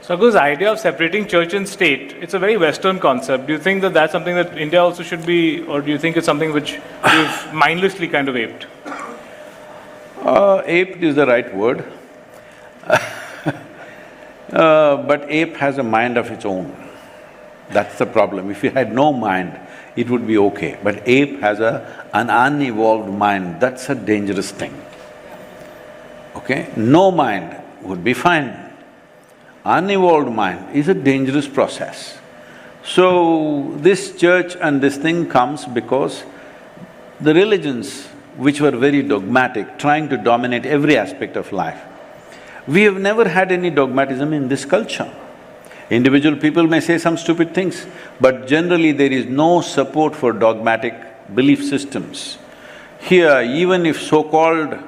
So this idea of separating church and state, it's a very Western concept. Do you think that that's something that India also should be, or do you think it's something which we've mindlessly kind of aped? Aped is the right word. But ape has a mind of its own. That's the problem. If it had no mind, it would be okay. But ape has an unevolved mind, that's a dangerous thing. Okay? No mind would be fine. Unevolved mind is a dangerous process. So, this church and this thing comes because the religions which were very dogmatic, trying to dominate every aspect of life, we have never had any dogmatism in this culture. Individual people may say some stupid things, but generally there is no support for dogmatic belief systems. Here, even if so-called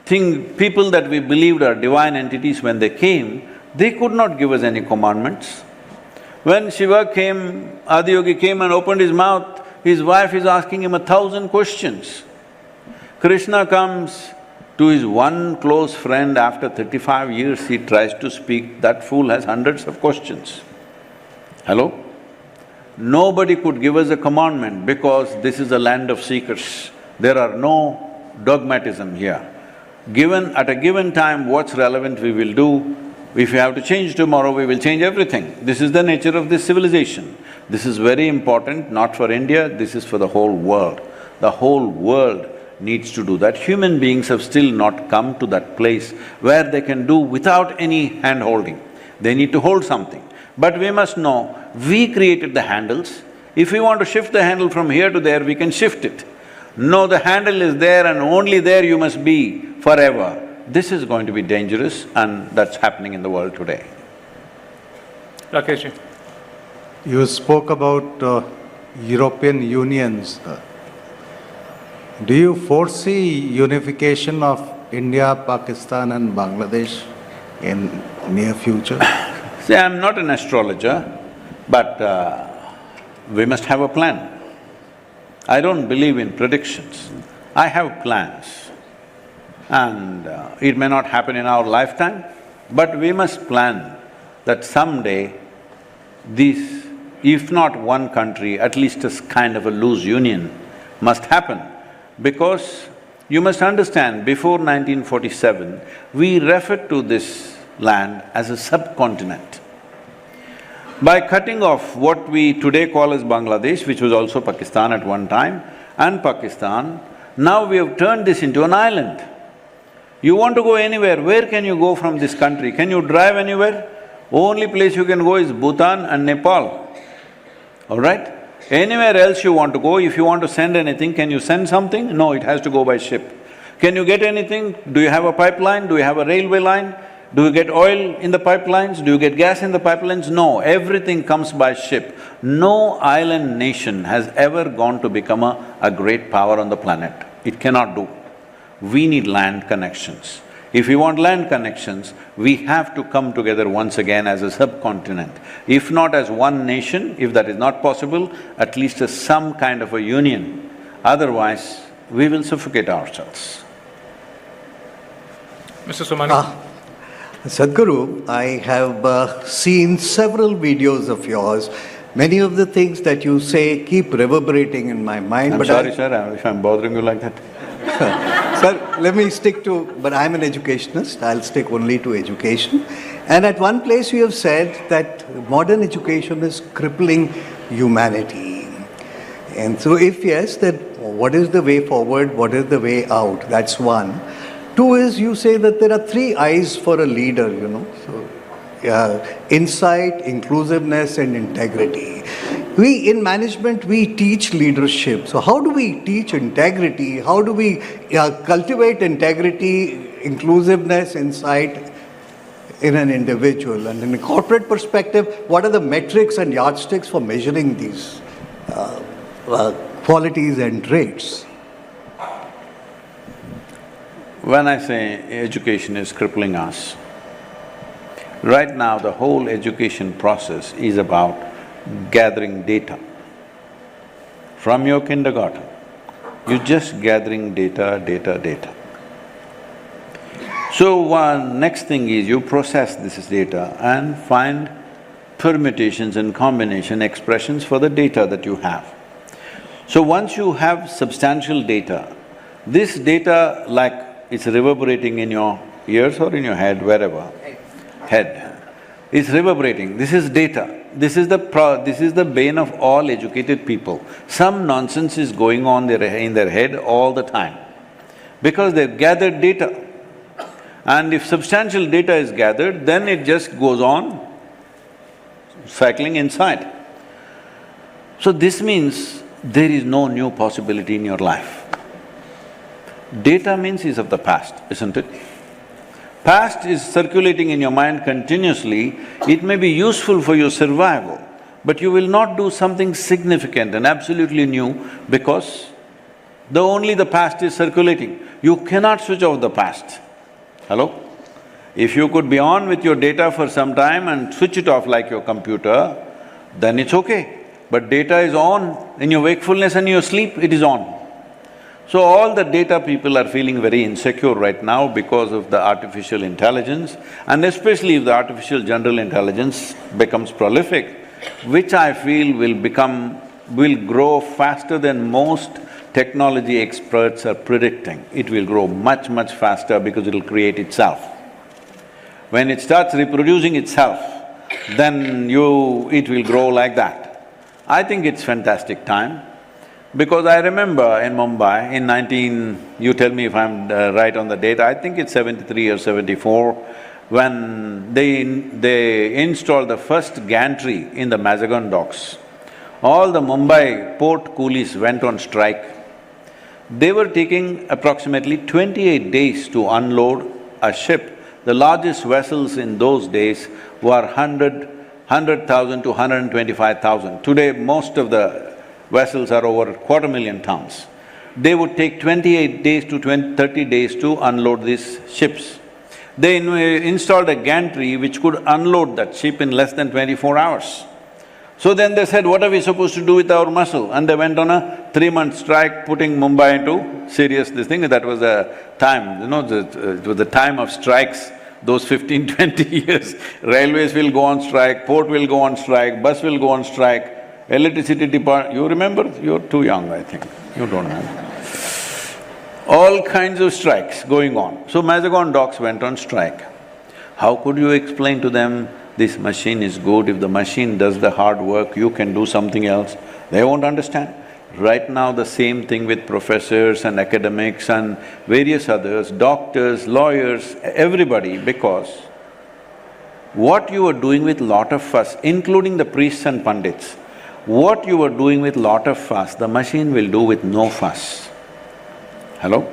people that we believed are divine entities, when they came, they could not give us any commandments. When Shiva came, Adiyogi came and opened his mouth, his wife is asking him 1,000 questions. Krishna comes to his one close friend after 35 years, he tries to speak, that fool has hundreds of questions. Hello? Nobody could give us a commandment because this is a land of seekers. There are no dogmatism here. At a given time, what's relevant we will do. If we have to change tomorrow, we will change everything. This is the nature of this civilization. This is very important, not for India, this is for the whole world. The whole world needs to do that. Human beings have still not come to that place where they can do without any hand-holding. They need to hold something. But we must know, we created the handles. If we want to shift the handle from here to there, we can shift it. No, the handle is there and only there you must be forever. This is going to be dangerous and that's happening in the world today. Rakeshji. You spoke about European unions. Do you foresee unification of India, Pakistan and Bangladesh in near future? See, I'm not an astrologer, but we must have a plan. I don't believe in predictions. I have plans. And it may not happen in our lifetime, but we must plan that someday this, if not one country, at least a kind of a loose union must happen. Because you must understand, before 1947, we referred to this land as a subcontinent. By cutting off what we today call as Bangladesh, which was also Pakistan at one time, and Pakistan, now we have turned this into an island. You want to go anywhere, where can you go from this country? Can you drive anywhere? Only place you can go is Bhutan and Nepal, all right? Anywhere else you want to go, if you want to send anything, can you send something? No, it has to go by ship. Can you get anything? Do you have a pipeline? Do you have a railway line? Do you get oil in the pipelines? Do you get gas in the pipelines? No, everything comes by ship. No island nation has ever gone to become a great power on the planet. It cannot do. We need land connections. If we want land connections, we have to come together once again as a subcontinent. If not as one nation, if that is not possible, at least as some kind of a union. Otherwise, we will suffocate ourselves. Mr. Somani. Sadhguru, I have seen several videos of yours. Many of the things that you say keep reverberating in my mind. I'm sorry, sir, if I'm bothering you like that. Sir, let me stick to… but I'm an educationist, I'll stick only to education. And at one place you have said that modern education is crippling humanity. And so if yes, then what is the way forward, what is the way out? That's one. Two is, you say that there are 3 eyes for a leader, you know. So, insight, inclusiveness and integrity. We, in management, we teach leadership. So how do we teach integrity? How do we cultivate integrity, inclusiveness, insight in an individual? And in a corporate perspective, what are the metrics and yardsticks for measuring these qualities and traits? When I say education is crippling us, right now the whole education process is about gathering data. From your kindergarten, you're just gathering data. So next thing is you process this data and find permutations and combination expressions for the data that you have. So once you have substantial data, this data like it's reverberating in your ears or in your head, wherever. Head. It's reverberating, this is data. This is the bane of all educated people. Some nonsense is going on in their head all the time because they've gathered data. And if substantial data is gathered, then it just goes on cycling inside. So this means there is no new possibility in your life. Data means is of the past, isn't it? Past is circulating in your mind continuously, it may be useful for your survival, but you will not do something significant and absolutely new because only the past is circulating. You cannot switch off the past. Hello? If you could be on with your data for some time and switch it off like your computer, then it's okay. But data is on in your wakefulness and your sleep, it is on. So all the data people are feeling very insecure right now because of the artificial intelligence, and especially if the artificial general intelligence becomes prolific, which I feel will grow faster than most technology experts are predicting. It will grow much, much faster because it'll create itself. When it starts reproducing itself, then it will grow like that. I think it's fantastic time. Because I remember in Mumbai you tell me if I'm right on the date, I think it's 73 or 74, when they installed the first gantry in the Mazagon docks. All the Mumbai port coolies went on strike. They were taking approximately 28 days to unload a ship. The largest vessels in those days were 100,000 to 125,000. Today, most of the vessels are over 250,000 tons. They would take 28 days to 30 days to unload these ships. They installed a gantry which could unload that ship in less than 24 hours. So then they said, what are we supposed to do with our muscle? And they went on a 3-month strike, putting Mumbai into serious this thing. That was a time, it was the time of strikes, those 15-20 years. Railways will go on strike, port will go on strike, bus will go on strike. Electricity department, you remember? You're too young, I think, you don't know. All kinds of strikes going on. So Mazagon docks went on strike. How could you explain to them, this machine is good, if the machine does the hard work, you can do something else? They won't understand. Right now the same thing with professors and academics and various others, doctors, lawyers, everybody, because what you are doing with lot of fuss, including the priests and pandits, what you are doing with lot of fuss, the machine will do with no fuss. Hello?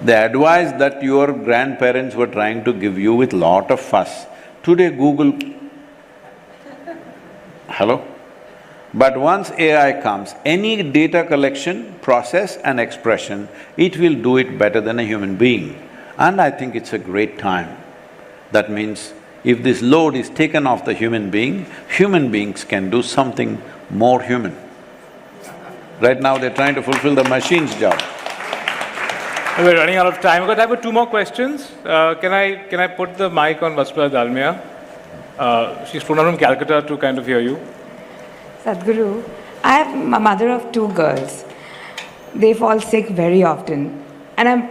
The advice that your grandparents were trying to give you with lot of fuss, today Google… Hello? But once AI comes, any data collection, process and expression, it will do it better than a human being. And I think it's a great time. That means if this load is taken off the human beings can do something more human. Right now they're trying to fulfill the machine's job. We're running out of time. I've got time for 2 more questions. Can I put the mic on Vasudha Dalmia? She's flown out from Calcutta to kind of hear you. Sadhguru, I am a mother of 2 girls. They fall sick very often. And I'm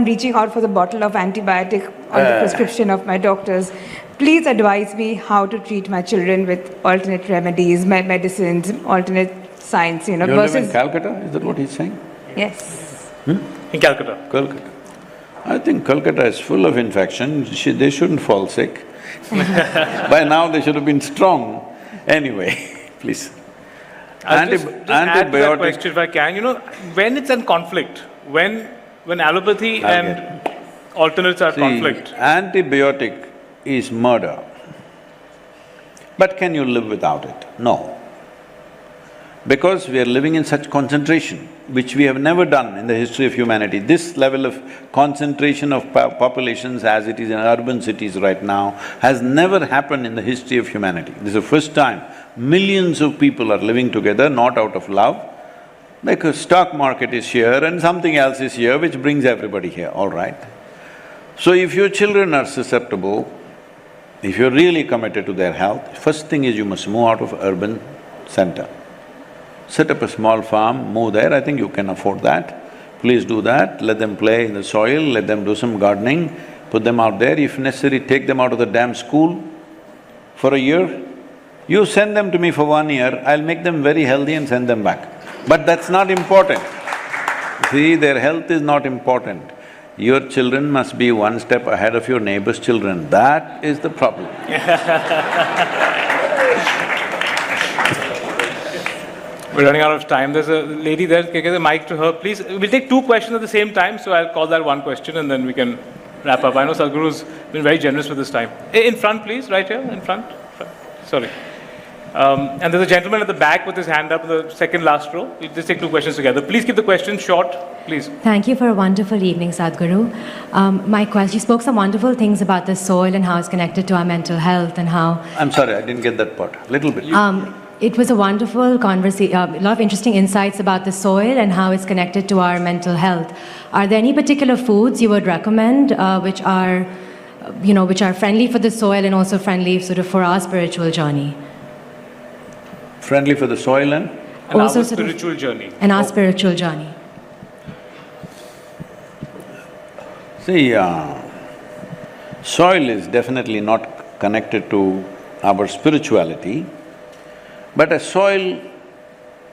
reaching out for the bottle of antibiotic on the prescription of my doctors. Please advise me how to treat my children with alternate remedies, medicines, alternate science, You live in Calcutta, is that what he's saying? Yes. In Calcutta. Calcutta. I think Calcutta is full of infection, they shouldn't fall sick. By now they should have been strong. Anyway, please. I'll just add to that question if I can. When it's in conflict, when allopathy and alternates are conflict. Antibiotic is murder. But can you live without it? No. Because we are living in such concentration, which we have never done in the history of humanity. This level of concentration of populations as it is in urban cities right now has never happened in the history of humanity. This is the first time millions of people are living together, not out of love. Like a stock market is here and something else is here which brings everybody here, all right? So if your children are susceptible, if you're really committed to their health, first thing is you must move out of urban center. Set up a small farm, move there, I think you can afford that. Please do that, let them play in the soil, let them do some gardening, put them out there. If necessary, take them out of the damn school for a year. You send them to me for 1 year, I'll make them very healthy and send them back. But that's not important. See, their health is not important. Your children must be one step ahead of your neighbor's children, that is the problem. We're running out of time. There's a lady there, can I get the mic to her, please? We'll take two questions at the same time, so I'll call that one question and then we can wrap up. I know Sadhguru's been very generous with his time. In front, please, right here, in front. Sorry. And there's a gentleman at the back with his hand up in the second last row. We'll just take two questions together. Please keep the questions short, please. Thank you for a wonderful evening, Sadhguru. You spoke some wonderful things about the soil and how it's connected to our mental health and how… I'm sorry, I didn't get that part, little bit. It was a wonderful conversation, a lot of interesting insights about the soil and how it's connected to our mental health. Are there any particular foods you would recommend which are friendly for the soil and also friendly sort of for our spiritual journey? Friendly for the soil and also our spiritual journey. And our spiritual journey. See, soil is definitely not connected to our spirituality, but a soil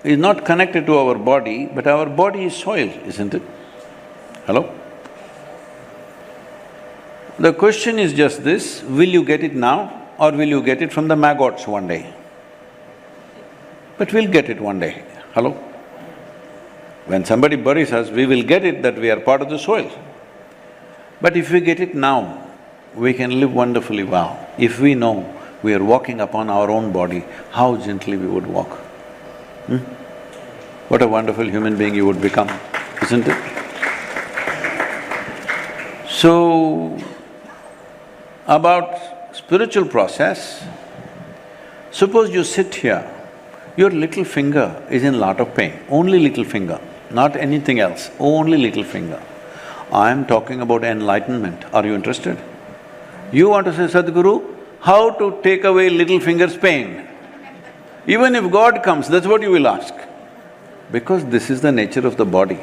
is not connected to our body, but our body is soil, isn't it? Hello? The question is just this, will you get it now or will you get it from the maggots one day? But we'll get it one day, hello? When somebody buries us, we will get it that we are part of the soil. But if we get it now, we can live wonderfully well. If we know we are walking upon our own body, how gently we would walk. What a wonderful human being you would become, isn't it? So, about spiritual process, suppose you sit here, your little finger is in lot of pain, only little finger, not anything else, only little finger. I am talking about enlightenment, are you interested? You want to say, Sadhguru, how to take away little finger's pain? Even if God comes, that's what you will ask. Because this is the nature of the body.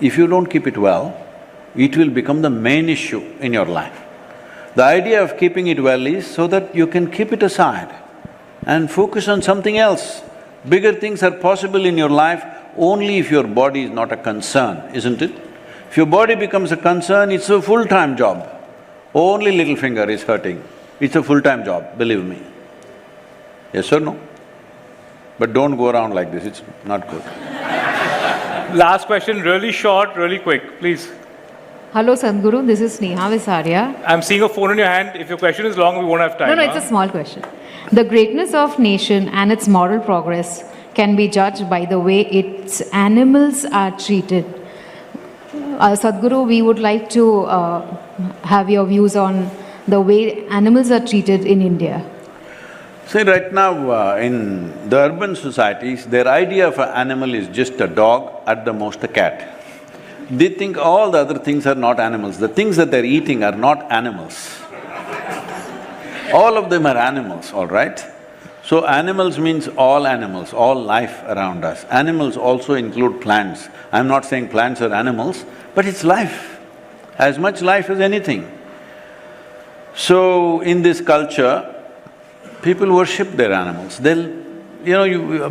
If you don't keep it well, it will become the main issue in your life. The idea of keeping it well is so that you can keep it aside and focus on something else. Bigger things are possible in your life only if your body is not a concern, isn't it? If your body becomes a concern, it's a full-time job. Only little finger is hurting. It's a full-time job, believe me. Yes or no? But don't go around like this, it's not good. Last question, really short, really quick, please. Hello Sadhguru, this is Neha Visaria. I'm seeing a phone in your hand. If your question is long, we won't have time. No, it's a small question. The greatness of nation and its moral progress can be judged by the way its animals are treated. Sadhguru, we would like to have your views on the way animals are treated in India. See, right now in the urban societies, their idea of an animal is just a dog, at the most a cat. They think all the other things are not animals. The things that they're eating are not animals. All of them are animals, all right? So animals means all animals, all life around us. Animals also include plants. I'm not saying plants are animals, but it's life, as much life as anything. So in this culture, people worship their animals.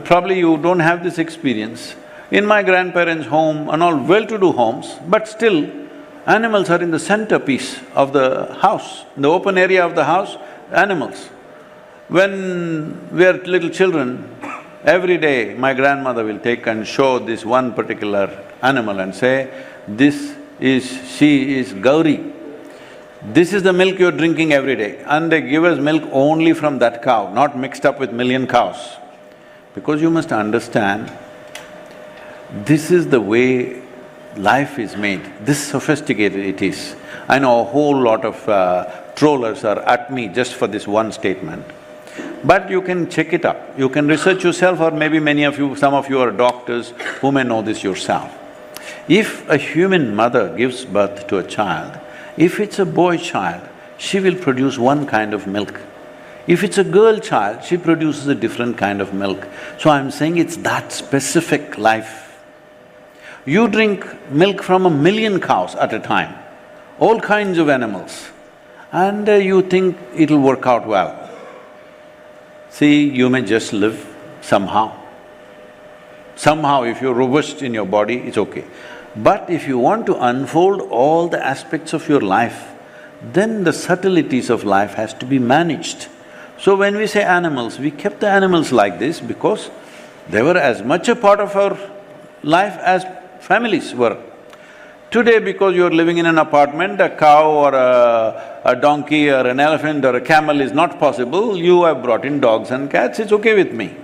Probably you don't have this experience. In my grandparents' home and all well-to-do homes, but still, animals are in the centerpiece of the house, in the open area of the house, animals. When we are little children, every day my grandmother will take and show this one particular animal and say, she is Gauri. This is the milk you're drinking every day. And they give us milk only from that cow, not mixed up with million cows. Because you must understand, this is the way life is made, this sophisticated it is. I know a whole lot of trollers are at me just for this one statement. But you can check it up, you can research yourself, or maybe some of you are doctors who may know this yourself. If a human mother gives birth to a child, If it's a boy child, she will produce one kind of milk. If it's a girl child, she produces a different kind of milk. So I'm saying it's that specific life. You drink milk from 1,000,000 cows at a time, all kinds of animals, and you think it'll work out well. See, you may just live somehow. Somehow, if you're robust in your body, it's okay. But if you want to unfold all the aspects of your life, then the subtleties of life has to be managed. So when we say animals, we kept the animals like this because they were as much a part of our life as families were. Today, because you're living in an apartment, a cow or a donkey or an elephant or a camel is not possible, you have brought in dogs and cats, it's okay with me.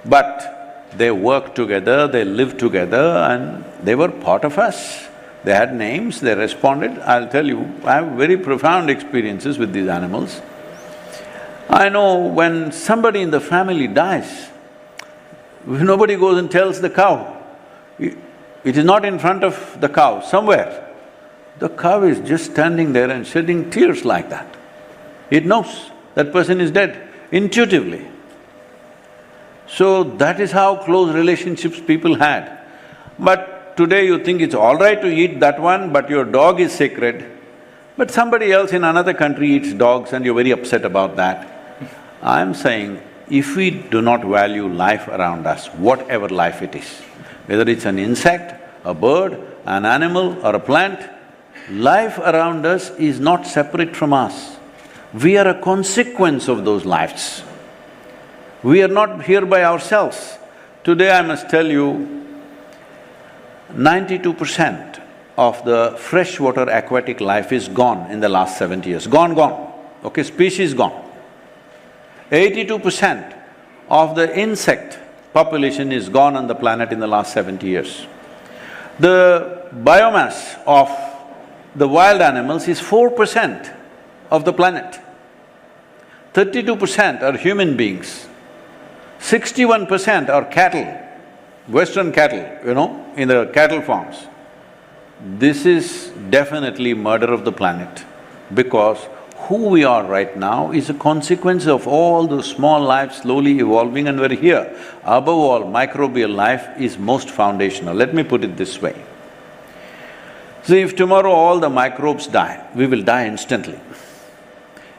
But they worked together, they lived together and they were part of us. They had names, they responded. I'll tell you, I have very profound experiences with these animals. I know when somebody in the family dies, nobody goes and tells the cow. It is not in front of the cow, somewhere. The cow is just standing there and shedding tears like that. It knows that person is dead, intuitively. So that is how close relationships people had. But today you think it's all right to eat that one, but your dog is sacred. But somebody else in another country eats dogs and you're very upset about that. I'm saying, if we do not value life around us, whatever life it is, whether it's an insect, a bird, an animal or a plant, life around us is not separate from us. We are a consequence of those lives. We are not here by ourselves. Today I must tell you, 92% of the freshwater aquatic life is gone in the last 70 years. Gone, okay, species gone. 82% of the insect population is gone on the planet in the last 70 years. The biomass of the wild animals is 4% of the planet. 32% are human beings. 61% are cattle, Western cattle, in the cattle farms. This is definitely murder of the planet because who we are right now is a consequence of all those small lives slowly evolving and we're here. Above all, microbial life is most foundational. Let me put it this way. See, if tomorrow all the microbes die, we will die instantly.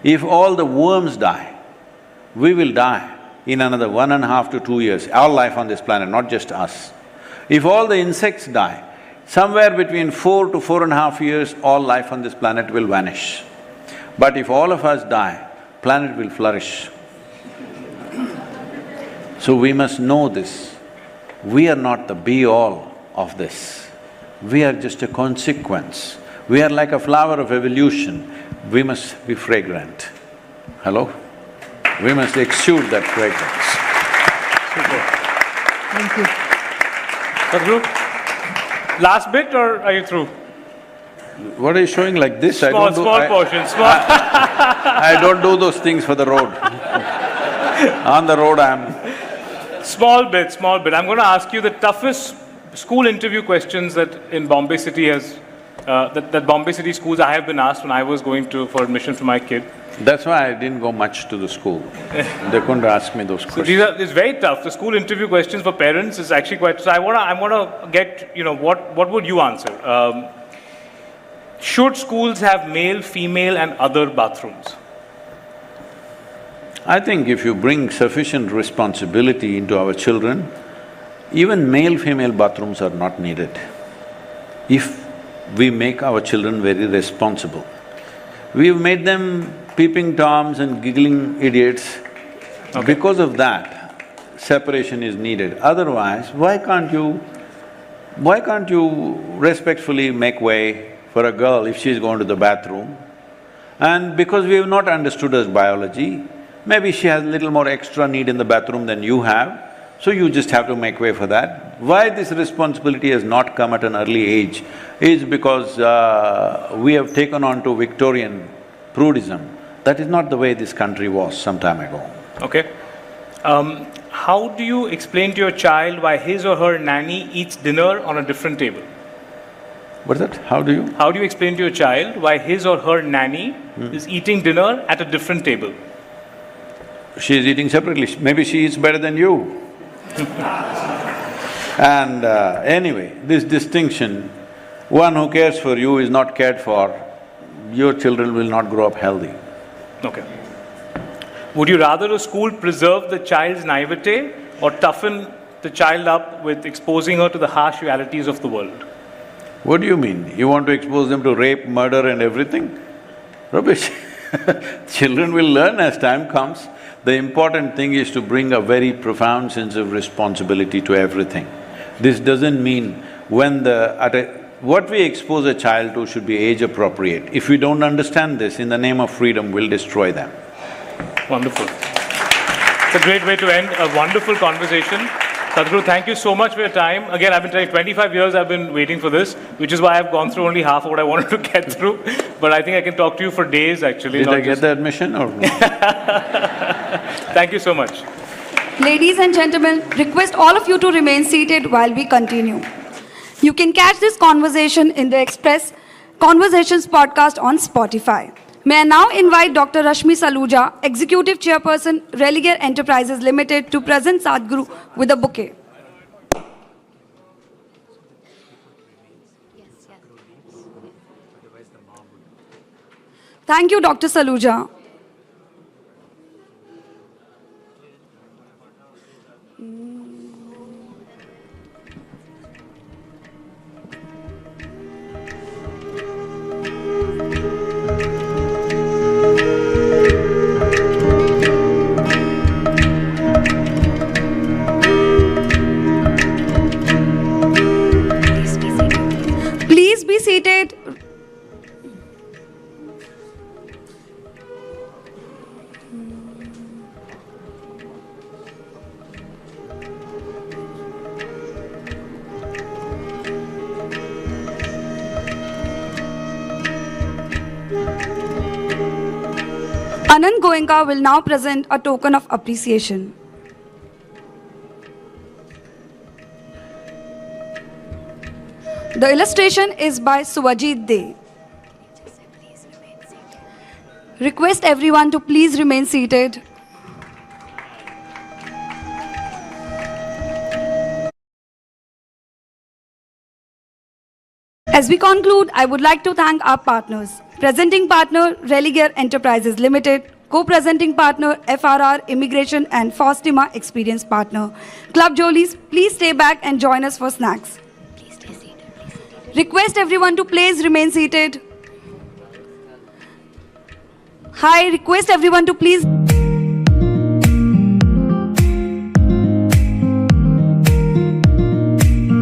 If all the worms die, we will die in another 1.5 to 2 years, all life on this planet, not just us. If all the insects die, somewhere between 4 to 4.5 years, all life on this planet will vanish. But if all of us die, planet will flourish. So we must know this. We are not the be-all of this. We are just a consequence. We are like a flower of evolution. We must be fragrant. Hello? We must exude that fragrance. Thank you. Sadhguru, last bit or are you through? What are you showing like this? Small portion, small… I don't do those things for the road. On the road I'm… Small bit. I'm going to ask you the toughest school interview questions that in Bombay City has… that Bombay City schools I have been asked when I was going for admission for my kid. That's why I didn't go much to the school. They couldn't ask me those questions. So it's very tough. The school interview questions for parents is actually quite… So I wanna get, what would you answer? Should schools have male, female and other bathrooms? I think if you bring sufficient responsibility into our children, even male-female bathrooms are not needed. If we make our children very responsible. We've made them peeping toms and giggling idiots. Okay. Because of that, separation is needed. Otherwise, why can't you respectfully make way for a girl if she's going to the bathroom? And because we have not understood her biology, maybe she has a little more extra need in the bathroom than you have, so you just have to make way for that. Why this responsibility has not come at an early age is because we have taken on to Victorian prudism. That is not the way this country was some time ago. Okay. How do you explain to your child why his or her nanny eats dinner on a different table? What's that? How do you? How do you explain to your child why his or her nanny is eating dinner at a different table? She is eating separately. Maybe she eats better than you. And anyway, this distinction, one who cares for you is not cared for, your children will not grow up healthy. Okay. Would you rather a school preserve the child's naivete or toughen the child up with exposing her to the harsh realities of the world? What do you mean? You want to expose them to rape, murder and everything? Rubbish. Children will learn as time comes. The important thing is to bring a very profound sense of responsibility to everything. This doesn't mean what we expose a child to should be age appropriate. If we don't understand this, in the name of freedom, we'll destroy them. Wonderful. It's a great way to end a wonderful conversation. Sadhguru, thank you so much for your time. Again, I've been telling 25 years I've been waiting for this, which is why I've gone through only half of what I wanted to get through. But I think I can talk to you for days, actually. Did I get the admission or? Thank you so much. Ladies and gentlemen, request all of you to remain seated while we continue. You can catch this conversation in the Express Conversations podcast on Spotify. May I now invite Dr. Rashmi Saluja, Executive Chairperson, Religare Enterprises Limited, to present Sadhguru with a bouquet. Thank you, Dr. Saluja. Please be seated. Anand Goenka will now present a token of appreciation. The illustration is by Suwajit De. Request everyone to please remain seated. As we conclude, I would like to thank our partners. Presenting partner, Religare Enterprises Limited. Co-presenting partner, FRR Immigration and Faustima Experience Partner. Club Jolies, please stay back and join us for snacks. Please stay seated. Request everyone to please remain seated. Hi, request everyone to please...